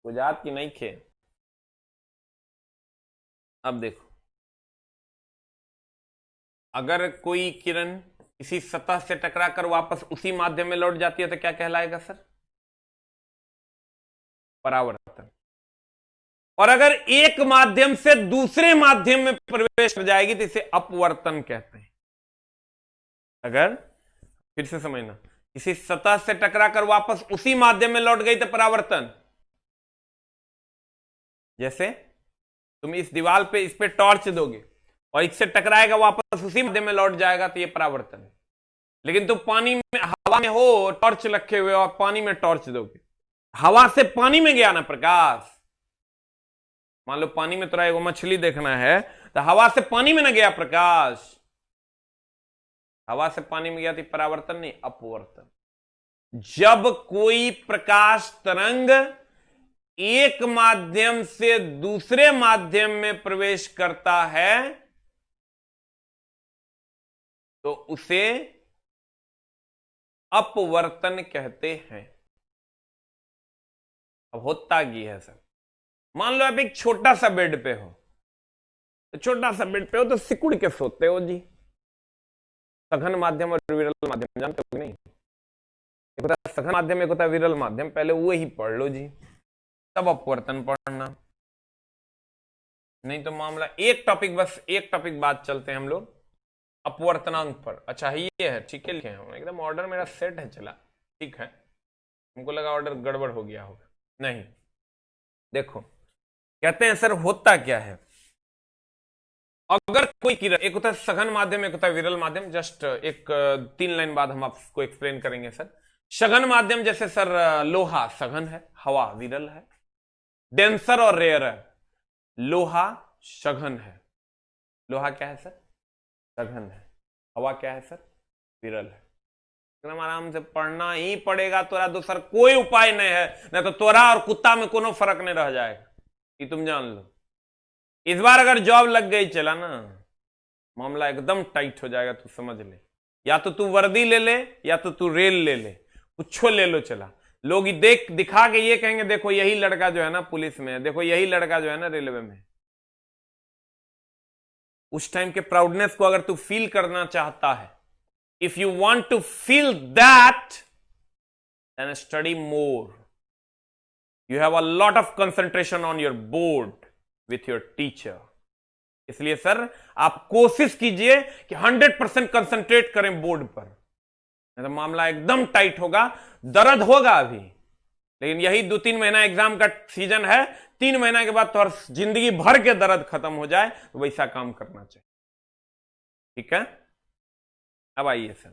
गुजरात की नहीं खे। अब देखो, अगर कोई किरण किसी सतह से टकराकर वापस उसी माध्यम में लौट जाती है तो क्या कहलाएगा सर? परावर्तन। और अगर एक माध्यम से दूसरे माध्यम में प्रवेश कर जाएगी तो इसे अपवर्तन कहते हैं। अगर फिर से समझना, किसी सतह से टकराकर वापस उसी माध्यम में लौट गई तो परावर्तन। जैसे तुम इस दीवार पे इस पे टॉर्च दोगे और इससे टकराएगा वापस उसी माध्यम में लौट जाएगा तो ये परावर्तन है। लेकिन तुम पानी में, हवा में हो, टॉर्च रखे हुए और पानी में टॉर्च दोगे, हवा से पानी में गया ना प्रकाश। मान लो पानी में तुरा एगो मछली देखना है तो हवा से पानी में ना गया प्रकाश, हवा से पानी में गया तो परावर्तन नहीं, अपवर्तन। जब कोई प्रकाश तरंग एक माध्यम से दूसरे माध्यम में प्रवेश करता है तो उसे अपवर्तन कहते हैं। अब होता की है सर, मान लो आप एक छोटा सा बेड पे हो, तो छोटा सा बेड पे हो तो सिकुड़ के सोते हो जी, सघन माध्यम और विरल माध्यम जानते हो नहीं? एक होता है सघन माध्यम, एक होता है विरल माध्यम, पहले वो ही पढ़ लो जी, तब अपवर्तन पढ़ना। नहीं तो मामला एक टॉपिक, बस एक टॉपिक बाद चलते हैं हम लोग अपवर्तनांक पर। अच्छा ये है, ठीक है, लिखे हैं एकदम, ऑर्डर मेरा सेट है चला, ठीक है। हमको लगा ऑर्डर गड़बड़ हो गया होगा, नहीं। देखो कहते हैं सर होता क्या है, अगर कोई किरण, एक होता है सघन माध्यम, एक होता है विरल माध्यम, जस्ट एक 3 लाइन बाद हम आपको एक्सप्लेन करेंगे सर। सघन माध्यम जैसे सर लोहा सघन है, हवा विरल है। डेंसर और रेयरर, लोहा सघन है, लोहा क्या है सर, सघन है। हवा क्या है सर, विरल है। एकदम आराम से पढ़ना ही पड़ेगा, तोरा दूसरा कोई उपाय नहीं है, नहीं तो तोरा और कुत्ता में कोनो फर्क नहीं रह जाएगा, ये तुम जान लो। इस बार अगर जॉब लग गई चला ना, मामला एकदम टाइट हो जाएगा, तू समझ ले। या तो तू वर्दी ले ले, या तो तू रेल ले ले, कुछ ले लो चला। लोग देख दिखा के ये कहेंगे देखो यही लड़का जो है ना पुलिस में है, देखो यही लड़का जो है ना रेलवे में। उस टाइम के प्राउडनेस को अगर तू फील करना चाहता है, if you want to feel that, then study more. You have a lot of concentration on your board with your teacher. इसलिए सर आप कोशिश कीजिए कि 100% कंसंट्रेट करें बोर्ड पर, नहीं तो मामला एकदम टाइट होगा। दर्द होगा अभी, लेकिन यही 2-3 महीना एग्जाम का सीजन है, 3 महीना के बाद तो हर जिंदगी भर के दर्द खत्म हो जाए, तो वैसा काम करना चाहिए। ठीक है, अब आइए सर,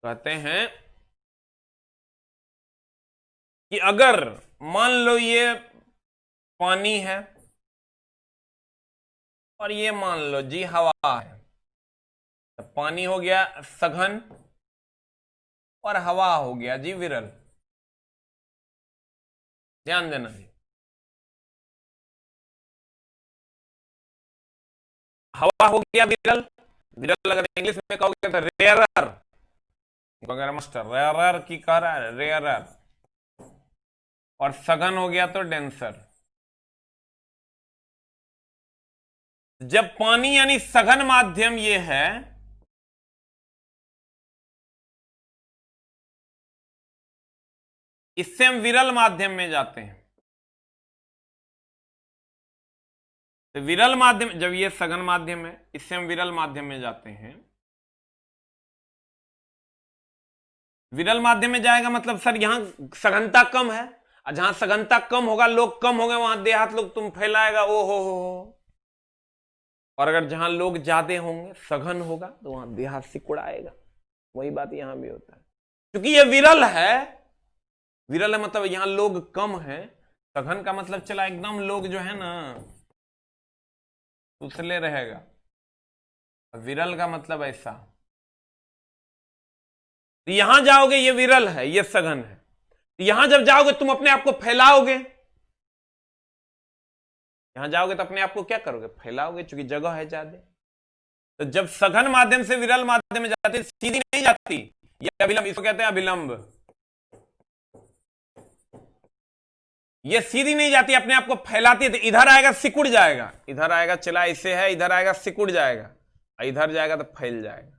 कहते हैं कि अगर मान लो ये पानी है और ये मान लो जी हवा है, तो पानी हो गया सघन और हवा हो गया जी विरल। ध्यान देना जी, हवा हो गया विरल, विरल अगर इंग्लिश में कहोगे तो रेयरर, अगर मास्टर रेयरर की कह रहा है रेयरर, और सघन हो गया तो डेंसर। जब पानी यानी सघन माध्यम ये है, इससे हम विरल माध्यम में जाते हैं। तो विरल माध्यम, जब ये सघन माध्यम है, इससे हम विरल माध्यम में जाते हैं। विरल माध्यम में जाएगा मतलब सर यहां सघनता कम है, और जहां सघनता कम होगा, लोग कम हो गए, वहां देहात लोग तुम फैलाएगा, ओ हो। और अगर जहां लोग ज्यादा होंगे, सघन होगा, तो वहां देहात सिकुड़ाएगा। वही बात यहां भी होता है, क्योंकि ये विरल है। विरल है मतलब यहां लोग कम है, सघन का मतलब चला एकदम लोग जो है ना उछले रहेगा। विरल का मतलब ऐसा, तो यहां जाओगे ये विरल है, ये सघन है, तो यहां जब जाओगे तुम अपने आप को फैलाओगे। यहां जाओगे तो अपने आप को क्या करोगे, फैलाओगे, क्योंकि जगह है ज्यादा। तो जब सघन माध्यम से विरल माध्यम में जाती, सीधी नहीं जाती, ये अभिलंब, इसको कहते हैं अभिलंब। ये सीधी नहीं जाती, अपने आप को फैलाती है, तो इधर आएगा सिकुड़ जाएगा, इधर आएगा चला ऐसे है, इधर आएगा सिकुड़ जाएगा, इधर जाएगा तो फैल जाएगा,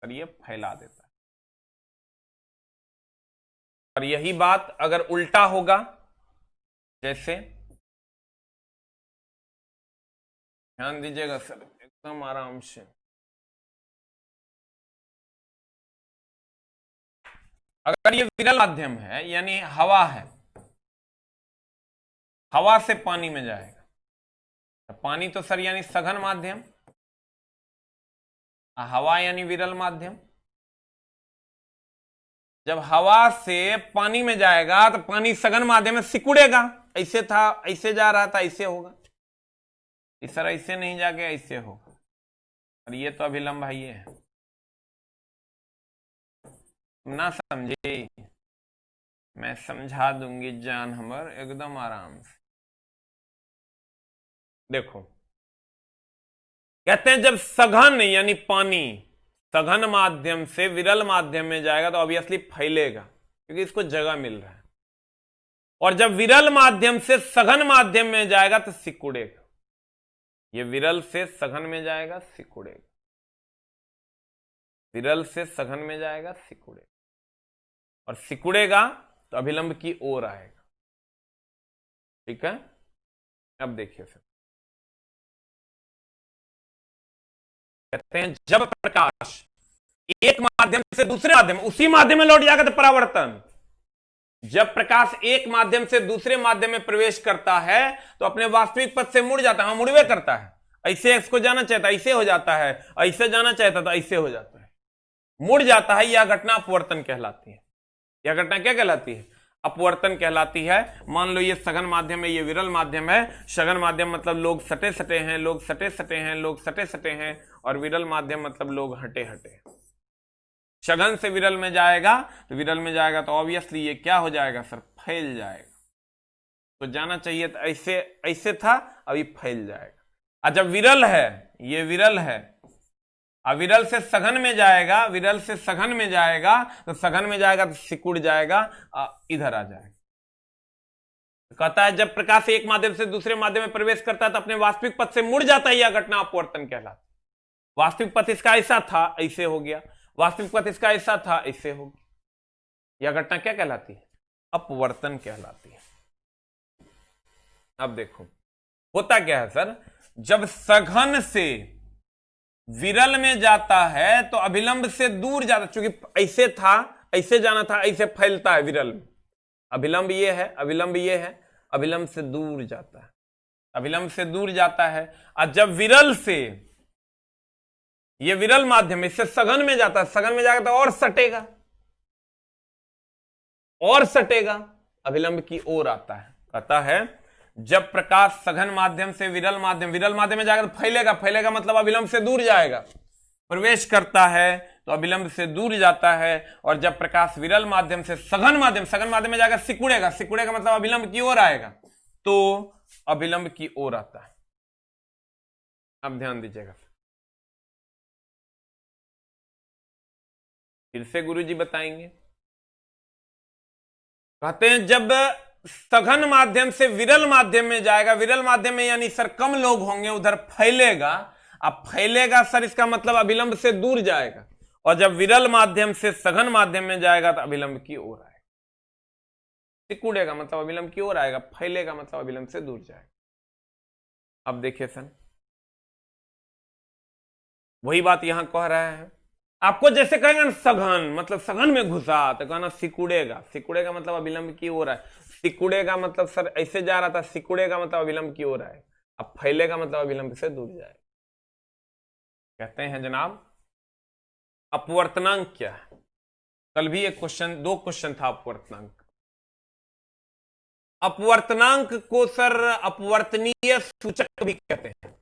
और ये फैला देता है। और यही बात अगर उल्टा होगा, जैसे ध्यान दीजिएगा सर एकदम आराम से, अगर ये विरल माध्यम है यानी हवा है, हवा से पानी में जाएगा, तो पानी तो सर यानी सघन माध्यम, हवा यानी विरल माध्यम। जब हवा से पानी में जाएगा तो पानी सघन माध्यम में सिकुड़ेगा, ऐसे था, ऐसे जा रहा था, ऐसे होगा, इस तरह ऐसे नहीं जाके ऐसे होगा, और ये तो अभिलंब है, ये है ना, समझे? मैं समझा दूंगी जान हमर एकदम आराम से। देखो कहते हैं जब सघन यानी पानी सघन माध्यम से विरल माध्यम में जाएगा तो ऑब्वियसली फैलेगा, क्योंकि इसको जगह मिल रहा है। और जब विरल माध्यम से सघन माध्यम में जाएगा तो सिकुड़ेगा, ये विरल से सघन में जाएगा, सिकुड़ेगा, विरल से सघन में जाएगा, सिकुड़ेगा, और सिकुड़ेगा तो अभिलंब की ओर आएगा। ठीक है, अब देखिए सर, कहते हैं जब प्रकाश एक माध्यम से दूसरे माध्यम, उसी माध्यम में लौट जाएगा तो परावर्तन। जब प्रकाश एक माध्यम से दूसरे माध्यम में प्रवेश करता है तो अपने वास्तविक पथ से मुड़ जाता है, मुड़वे करता है, ऐसे इसको जाना चाहता ऐसे हो जाता है, ऐसे जाना चाहता तो ऐसे हो जाता है। मुड़ जाता है, यह घटना अपवर्तन कहलाती है। यह घटना क्या कहलाती है? अपवर्तन कहलाती है। मान लो ये सघन माध्यम है, ये विरल माध्यम है। सघन माध्यम मतलब लोग सटे सटे हैं, लोग सटे सटे हैं, लोग सटे सटे हैं, और विरल माध्यम मतलब लोग हटे हटे। सघन से विरल में जाएगा तो विरल में जाएगा तो ऑब्वियसली ये क्या हो जाएगा सर? फैल जाएगा। तो जाना चाहिए तो ऐसे ऐसे था, अभी फैल जाएगा। और जब विरल है, ये विरल है, अब विरल से सघन में जाएगा, विरल से सघन में जाएगा तो सघन में जाएगा तो सिकुड़ जाएगा, इधर आ जाएगा। तो कहता है जब प्रकाश एक माध्यम से दूसरे माध्यम में प्रवेश करता है तो अपने वास्तविक पथ से मुड़ जाता है, यह घटना अपवर्तन कहलाती है। वास्तविक पथ इसका ऐसा था, ऐसे हो गया। वास्तविक पथ इसका ऐसा था, ऐसे हो गया। यह घटना क्या कहलाती है? अपवर्तन कहलाती है। अब देखो होता क्या है सर, जब सघन से विरल में जाता है तो अभिलंब से दूर जाता, क्योंकि ऐसे था, ऐसे जाना था, ऐसे फैलता है विरल में। अभिलंब ये है, अभिलंब ये है, अभिलंब से दूर जाता है, अभिलंब से दूर जाता है। और जब विरल से, ये विरल माध्यम इससे सघन में जाता है, सघन में जाएगा तो और सटेगा, और सटेगा, अभिलंब की ओर आता है। कहता है जब प्रकाश सघन माध्यम से विरल माध्यम, विरल माध्यम में जाएगा तो फैलेगा, फैलेगा मतलब अभिलंब से दूर जाएगा। प्रवेश करता है तो अभिलंब से दूर जाता है। और जब प्रकाश विरल माध्यम से सघन माध्यम, सघन माध्यम में जाएगा सिकुड़ेगा, सिकुड़ेगा मतलब अभिलंब की ओर आएगा, तो अभिलंब की ओर आता है। अब ध्यान दीजिएगा, फिर से गुरुजी बताएंगे। कहते हैं जब सघन माध्यम से विरल माध्यम में जाएगा, विरल माध्यम में यानी सर कम लोग होंगे, उधर फैलेगा। अब फैलेगा सर इसका मतलब अभिलंब से दूर जाएगा, और जब विरल माध्यम से सघन माध्यम में जाएगा तो अभिलंब की ओर आएगा। सिकुड़ेगा मतलब अभिलंब की ओर आएगा, फैलेगा मतलब अभिलंब से दूर जाएगा। अब देखिए सर, वही बात यहां कह रहा है। आपको जैसे कहेंगे सघन मतलब सघन में घुसा, तो कहना सिकुड़ेगा, सिकुड़ेगा मतलब अभिलंब की ओर आए। सिकुड़ेगा मतलब सर ऐसे जा रहा था, सिकुड़ेगा मतलब अभिलंब की ओर आए। अब फैलेगा मतलब अभिलंब से दूर जाए। कहते हैं जनाब अपवर्तनांक क्या है? कल भी एक क्वेश्चन, दो क्वेश्चन था अपवर्तनांक। अपवर्तनांक को सर अपवर्तनीय सूचक भी कहते हैं।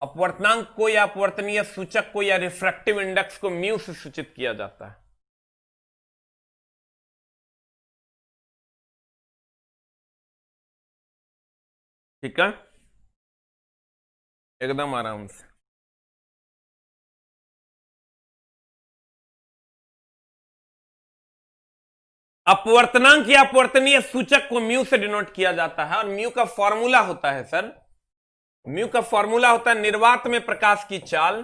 अपवर्तनांक को या अपवर्तनीय सूचक को या रिफ्रैक्टिव इंडेक्स को म्यू से सूचित किया जाता है। ठीक है, एकदम आराम से। अपवर्तनांक या अपवर्तनीय सूचक को म्यू से डिनोट किया जाता है, और म्यू का फॉर्मूला होता है सर, म्यू का फॉर्मूला होता है निर्वात में प्रकाश की चाल,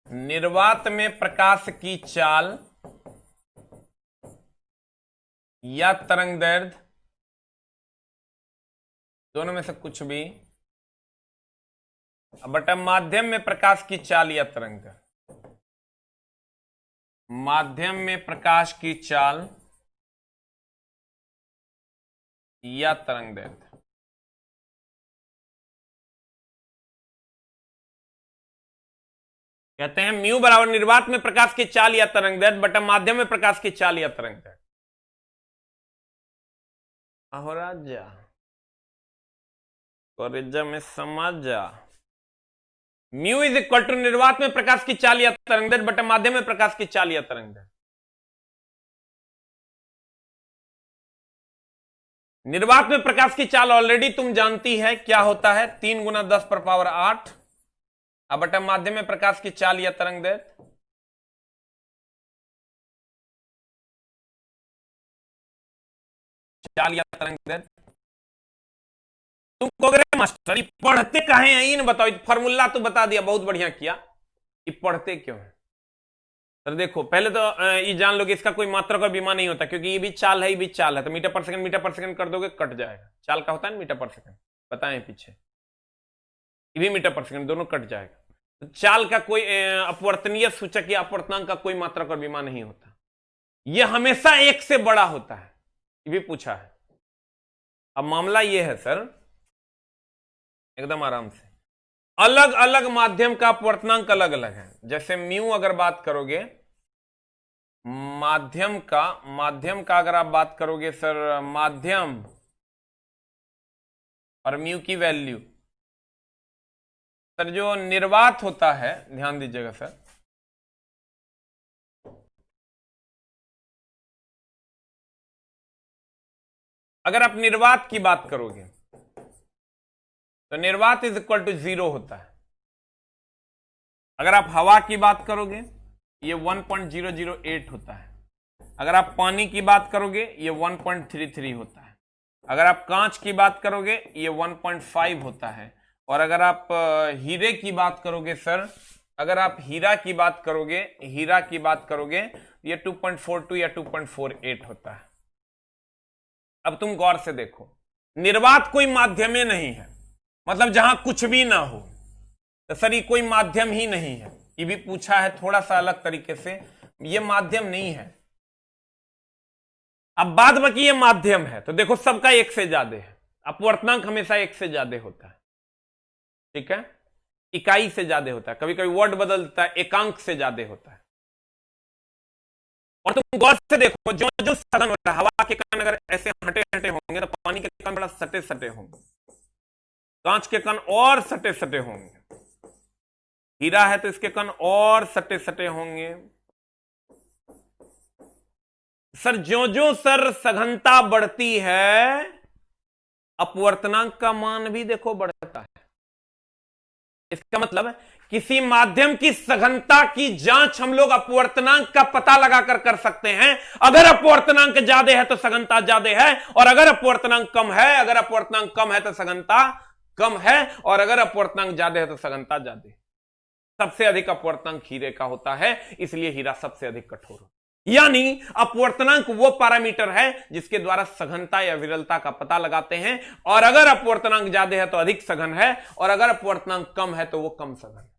निर्वात में प्रकाश की चाल या तरंग दैर्ध्य, दोनों में से कुछ भी, बटा माध्यम में प्रकाश की चाल या तरंग दैर्ध्य, माध्यम में प्रकाश की चाल या तरंग दैर्ध्य। कहते हैं म्यू बराबर निर्वात में प्रकाश की चाल या तरंग दैर्ध्य बटा माध्यम में प्रकाश की चाल या तरंग दैर्ध्य। आहो राजा कोरिजा में समझ जा। म्यू इज इक्वल टू निर्वात में प्रकाश की चाल या तरंग दैर्ध्य बटा माध्यम में प्रकाश की चाल या तरंग दैर्ध्य। निर्वात में प्रकाश की चाल ऑलरेडी तुम जानती है क्या होता है, 3 गुना 10 पर पावर 8। अब बटा माध्यम में प्रकाश की चाल या तरंग दैर्ध्य, चाल या तरंग दैर्ध्य। तुम कहोगे मास्टर पढ़ते काहे हैं, इन बताओ, फॉर्मूला तो बता दिया, बहुत बढ़िया किया, ये पढ़ते क्यों है? सर देखो पहले तो ये जान लो कि इसका कोई मात्रक और विमा नहीं होता, क्योंकि ये भी चाल है, ये भी चाल है, तो मीटर पर सेकंड कर दोगे कट जाएगा। चाल का होता है ना मीटर पर सेकंड, बताएं पीछे, ये भी मीटर पर सेकंड, दोनों कट जाएगा। तो चाल का कोई अपवर्तनीय सूचक या अपवर्तनांक का कोई मात्रक और विमा नहीं होता, यह हमेशा 1 से बड़ा होता है, ये भी पूछा है। अब मामला यह है सर, एकदम आराम से, अलग अलग माध्यम का अपवर्तनांक अलग अलग है। जैसे म्यू अगर बात करोगे माध्यम का अगर आप बात करोगे सर, माध्यम और म्यू की वैल्यू, सर जो निर्वात होता है, ध्यान दीजिएगा सर, अगर आप निर्वात की बात करोगे तो निर्वात इज इक्वल टू 0 होता है। अगर आप हवा की बात करोगे ये 1.008 होता है। अगर आप पानी की बात करोगे ये 1.33 होता है। अगर आप कांच की बात करोगे ये 1.5 होता है। और अगर आप हीरे की बात करोगे सर, अगर आप हीरा की बात करोगे ये 2.42 या 2.48 होता है। अब तुम गौर से देखो, निर्वात कोई माध्यम ही नहीं है, मतलब जहां कुछ भी ना हो, तो सर ये कोई माध्यम ही नहीं है। ये भी पूछा है थोड़ा सा अलग तरीके से, ये माध्यम नहीं है। अब बाद बाकी ये माध्यम है तो देखो सबका एक से ज्यादा है, अपवर्तनांक हमेशा एक से ज्यादा होता है, ठीक है, इकाई से ज्यादा होता है। कभी कभी वर्ड बदल देता है, एकांक से ज्यादा होता है। और तुम गौर से देखो, जो जो सघन होता है, हवा के कण अगर ऐसे हटे हटे होंगे तो पानी के कण बड़ा सटे सटे होंगे, कांच के कण और सटे सटे होंगे, हीरा है तो इसके कण और सटे सटे होंगे। सर ज्यो ज्यो सर सघनता बढ़ती है, अपवर्तनांक का मान भी देखो बढ़ता है। इसका मतलब किसी माध्यम की सघनता की जांच हम लोग अपवर्तनांक का पता लगाकर कर सकते हैं। अगर अपवर्तनांक ज्यादा है तो सघनता ज्यादा है, और अगर अपवर्तनांक कम है तो सघनता कम है, और अगर अपवर्तनांक ज्यादा है तो सघनता ज्यादा है। सबसे अधिक अपवर्तनांक हीरे का होता है, इसलिए हीरा सबसे अधिक कठोर होता है। यानी अपवर्तनांक वो पैरामीटर है जिसके द्वारा सघनता या विरलता का पता लगाते हैं। और अगर अपवर्तनांक ज्यादा है तो अधिक सघन है, और अगर अपवर्तनांक कम है तो वो कम सघन है।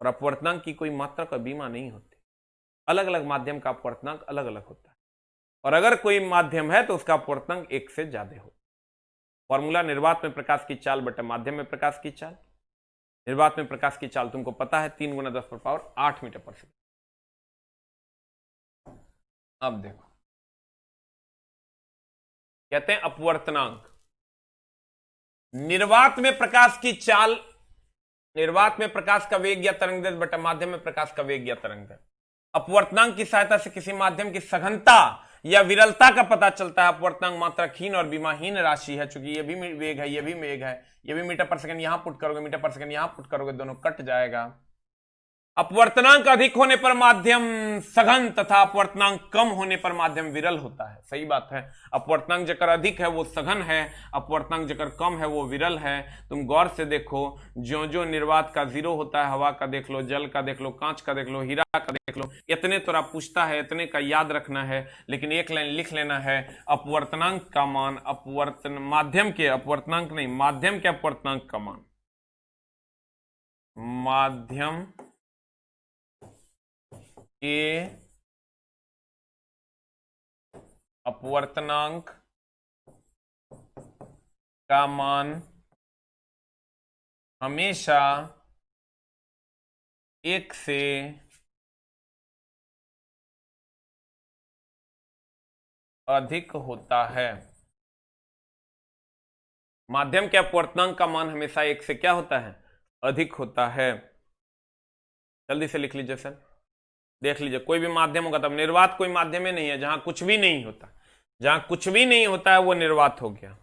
और अपवर्तनांक की कोई मात्रा का बीमा नहीं होती, अलग अलग माध्यम का अपवर्तनांक अलग अलग होता है। और अगर कोई माध्यम है तो उसका अपवर्तनांक एक से ज्यादा होता है। फॉर्मूला निर्वात में प्रकाश की चाल बटे माध्यम में प्रकाश की चाल। निर्वात में प्रकाश की चाल तुमको पता है 3 × 10⁸ मीटर पर सेकंड। अब देखो, कहते हैं अपवर्तनांक, निर्वात में प्रकाश की चाल, निर्वात में प्रकाश का वेग या तरंगदैर्घ्य बटा माध्यम में प्रकाश का वेग या तरंगदैर्घ्य। अपवर्तनांक की सहायता से किसी माध्यम की सघनता या विरलता का पता चलता है। अपवर्तनांक मात्रकहीन और बीमाहीन राशि है, चूंकि ये भी वेग है, ये भी वेग है, ये भी मीटर पर सेकंड, यहां पुट करोगे मीटर पर सेकंड, यहां पुट करोगे, दोनों कट जाएगा। अपवर्तनांक अधिक होने पर माध्यम सघन तथा अपवर्तनांक कम होने पर माध्यम विरल होता है। सही बात है, अपवर्तनांक जकर अधिक है वो सघन है, अपवर्तनांक जकर कम है वो विरल है। तुम गौर से देखो, ज्यो ज्यो निर्वात का 0 होता है, हवा का देख लो, जल का देख लो, कांच का देख लो, हीरा का देख लो, इतने तो आप पूछता है, इतने का याद रखना है, लेकिन एक लाइन लिख लेना है, अपवर्तनांक का मान, माध्यम के अपवर्तनांक नहीं, माध्यम के अपवर्तनांक का मान, माध्यम के अपवर्तनांक का मान हमेशा 1 से अधिक होता है। माध्यम के अपवर्तनांक का मान हमेशा 1 से क्या होता है? अधिक होता है। जल्दी से लिख लीजिए सर, देख लीजिए, कोई भी माध्यम होगा, तब निर्वात कोई माध्यम ही नहीं है, जहां कुछ भी नहीं होता, जहां कुछ भी नहीं होता है वो निर्वात हो गया।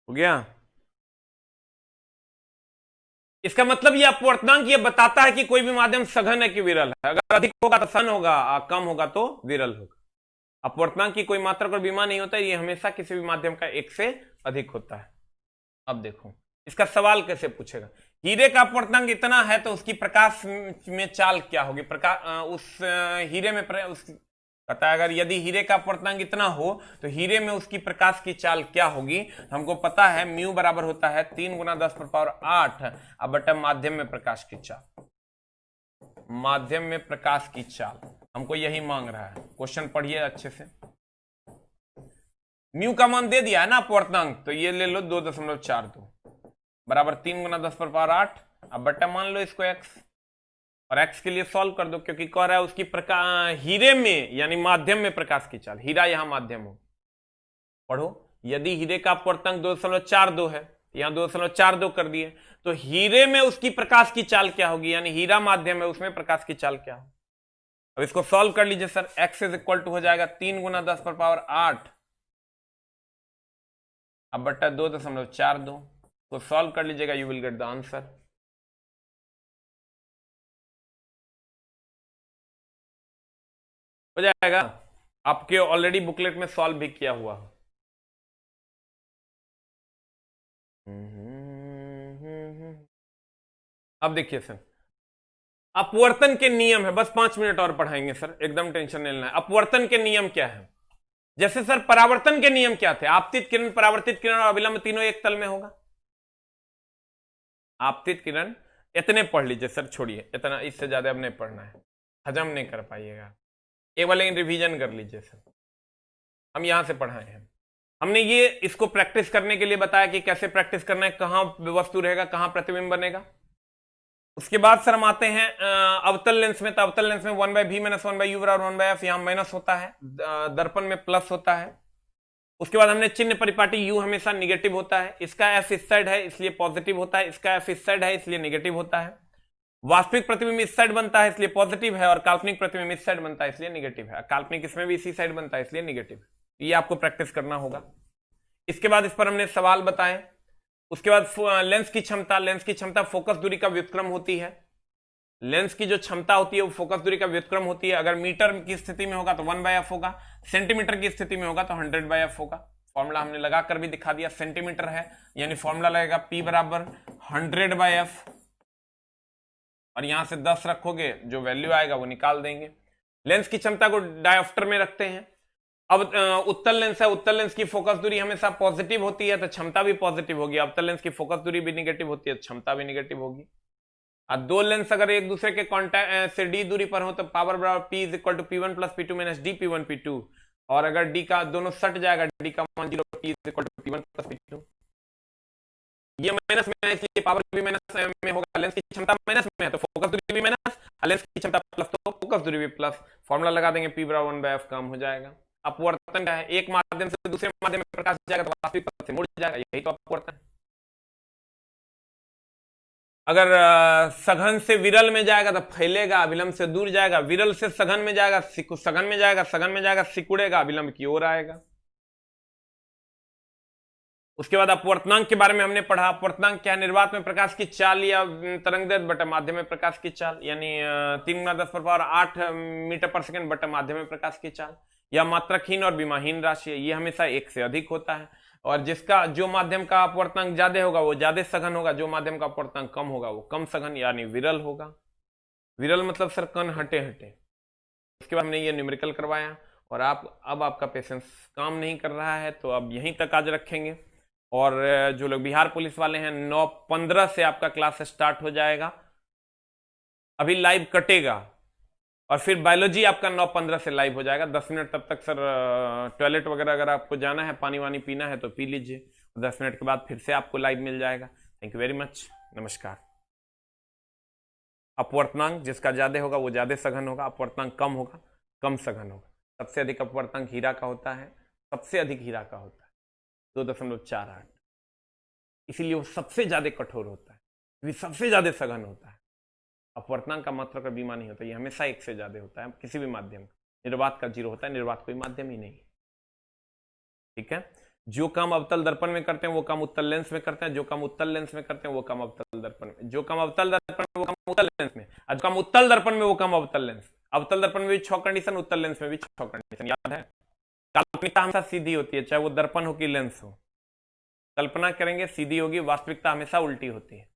हो गया। इसका मतलब ये अपवर्तनांक ये बताता है कि कोई भी माध्यम सघन है कि विरल है। अगर अधिक होगा तो सघन होगा, कम होगा तो विरल होगा। अपवर्तनांक की कोई मात्रक और विमा नहीं होता, ये हमेशा किसी भी माध्यम का एक से अधिक होता है। अब देखो इसका सवाल कैसे पूछेगा। हीरे का अपवर्तनांक इतना है तो उसकी प्रकाश में चाल क्या होगी, उस हीरे में कहता है अगर यदि हीरे का अपवर्तनांक इतना हो तो हीरे में उसकी प्रकाश की चाल क्या होगी। हमको पता है म्यू बराबर होता है 3 गुना 10⁸ अब बटा माध्यम में प्रकाश की चाल, माध्यम में प्रकाश की चाल हमको यही मांग रहा है। क्वेश्चन पढ़िए अच्छे से। म्यू का मान दे दिया है ना अपवर्तनांक, तो ये ले लो 2.42 बराबर 3 गुना 10⁸। अब बटा मान लो इसको x, और x के लिए सॉल्व कर दो क्योंकि कह रहा है उसकी हीरे में यानी माध्यम में प्रकाश की चाल, हीरा यहां माध्यम हो। पढ़ो, यदि हीरे का अपवर्तनांक 2.42 है, यहां 2.42 कर दिए, तो हीरे में उसकी प्रकाश की चाल क्या होगी, यानी हीरा माध्यम है उसमें प्रकाश की चाल क्या होगी। अब इसको सॉल्व कर लीजिए sir. x is equal to हो जाएगा 3 गुना 10⁸, अब बट्टा 2.42 तो सॉल्व कर लीजिएगा, you will get the answer. हो जाएगा, आपके ऑलरेडी बुकलेट में सॉल्व भी किया हुआ। अब देखिए सर, अपवर्तन के नियम है, बस 5 मिनट और पढ़ाएंगे सर, एकदम टेंशन नहीं लेना है। अपवर्तन के नियम क्या है, जैसे सर परावर्तन के नियम क्या थे, आपतित किरण, परावर्तित किरण और अभिलंब तीनों एक तल में होगा। आपतित किरण इतने पढ़ लीजिए सर, छोड़िए इतना, इससे ज्यादा अब नहीं पढ़ना है, हजम नहीं कर पाइएगा। एक बार लेकिन रिवीजन कर लीजिए सर, हम यहां से पढ़ाए हैं। हमने ये इसको प्रैक्टिस करने के लिए बताया कि कैसे प्रैक्टिस करना है, कहां वस्तु रहेगा, कहां प्रतिबिंब बनेगा। उसके बाद सर हम आते हैं अवतल लेंस में। तो अवतल लेंस में 1/v - 1/u और 1/f यहां माइनस होता है, दर्पण में प्लस होता है। उसके बाद हमने चिन्ह परिपाटी u हमेशा निगेटिव होता है, इसका f इस साइड है इसलिए पॉजिटिव होता है, इसका f इस साइड है इसलिए निगेटिव होता है। वास्तविक प्रतिबिंब इस साइड बनता है इसलिए पॉजिटिव है, और काल्पनिक प्रतिबिंब इस साइड बनता है इसलिए निगेटिव है। काल्पनिक इसमें भी इसी साइड बनता है इसलिए निगेटिव है। ये आपको प्रैक्टिस करना होगा। इसके बाद इस पर हमने सवाल बताए। उसके बाद लेंस की क्षमता, लेंस की क्षमता फोकस दूरी का व्युत्क्रम होती है। लेंस की जो क्षमता होती है वो फोकस दूरी का व्युत्क्रम होती है। अगर मीटर की स्थिति में होगा तो 1/f होगा, सेंटीमीटर की स्थिति में होगा तो 100/f होगा। फॉर्मूला हमने लगाकर भी दिखा दिया, सेंटीमीटर है यानी फॉर्मूला लगेगा p बराबर 100/f, और यहां से 10 रखोगे, जो वैल्यू आएगा वो निकाल देंगे। लेंस की क्षमता को डायोप्टर में रखते हैं। अब उत्तल लेंस है, उत्तल लेंस की फोकस दूरी हमेशा पॉजिटिव होती है तो क्षमता भी पॉजिटिव होगी। अवतल लेंस की फोकस दूरी भी निगेटिव होती है तो क्षमता भी निगेटिव होगी। अब दो लेंस अगर एक दूसरे के कांटेक्ट से d दूरी पर हो तो पावर बराबर p is equal to p1 + p2 - d p1 p2, और अगर d का दोनों सट जाएगा, d का मान 0, p is equal to p1 + p2। ये माइनस में है इसलिए पावर भी माइनस में होगा। लेंस की क्षमता माइनस में है तो फोकस दूरी भी माइनस, लेंस की क्षमता प्लस तो फोकस दूरी भी प्लस। फॉर्मूला लगा देंगे, p बराबर 1/f काम हो जाएगा। अपवर्तन क्या है, एक माध्यम से दूसरे माध्यम में प्रकाश जाएगा तो वास्तविक पथ से मुड़ जाएगा, यही तो अपवर्तन है। अगर सघन से विरल में जाएगा तो फैलेगा, अभिलंब से दूर जाएगा। विरल से सघन में जाएगा, सघन में जाएगा, सघन में जाएगा सिकुड़ेगा, अभिलंब की ओर आएगा। उसके बाद अपवर्तनांक के बारे में हमने पढ़ा। अपवर्तनांक क्या है, निर्वात में प्रकाश की चाल या तरंगदैर्घ्य बटा माध्यम में प्रकाश की चाल, यानी 3 × 10⁸ मीटर/सेकंड बटा माध्यम में प्रकाश की चाल, या मात्रकहीन और विमाहीन राशि है। ये हमेशा एक से अधिक होता है, और जिसका जो माध्यम का अपवर्तनांक ज्यादा होगा वो ज्यादा सघन होगा, जो माध्यम का अपवर्तनांक कम होगा वो कम सघन यानी विरल होगा। विरल मतलब सर कण हटे हटे। उसके बाद हमने ये न्यूमेरिकल करवाया, और अब आपका पेशेंस काम नहीं कर रहा है तो अब यहीं तक आज रखेंगे। और जो लोग बिहार पुलिस वाले हैं 9:15 से आपका क्लास स्टार्ट हो जाएगा, अभी लाइव कटेगा, और फिर बायोलॉजी आपका 9:15 से लाइव हो जाएगा 10 मिनट। तब तक सर टॉयलेट वगैरह अगर आपको जाना है, पानी वानी पीना है तो पी लीजिए, 10 मिनट के बाद फिर से आपको लाइव मिल जाएगा। थैंक यू वेरी मच, नमस्कार। अपवर्तनांक जिसका ज्यादा होगा वो ज्यादा सघन होगा, अपवर्तनांक कम होगा कम सघन होगा। सबसे अधिक अपवर्तनांक हीरा का होता है, सबसे अधिक हीरा का होता है 2.48, इसीलिए वो सबसे ज्यादा कठोर होता है, क्योंकि सबसे ज्यादा सघन होता है। अपवर्तनांक का मात्रक का बीमा नहीं होता, ये हमेशा एक से ज्यादा होता है किसी भी माध्यम का। निर्वात का 0 होता है, निर्वात कोई माध्यम ही नहीं। ठीक है, जो काम अवतल दर्पण में करते हैं वो काम उत्तल लेंस में करते हैं, जो काम उत्तल लेंस में करते हैं वो काम अवतल दर्पण में, जो काम अवतल दर्पण में वो काम उत्तल लेंस में, और जो काम उत्तल दर्पण में वो काम अवतल लेंस। अवतल दर्पण में भी 6 कंडीशन, उत्तल लेंस में भी 6 कंडीशन, याद है। काल्पनिकता हमेशा सीधी होती है, चाहे वो दर्पण हो कि लेंस हो। कल्पना करेंगे सीधी होगी, वास्तविकता हमेशा उल्टी होती है।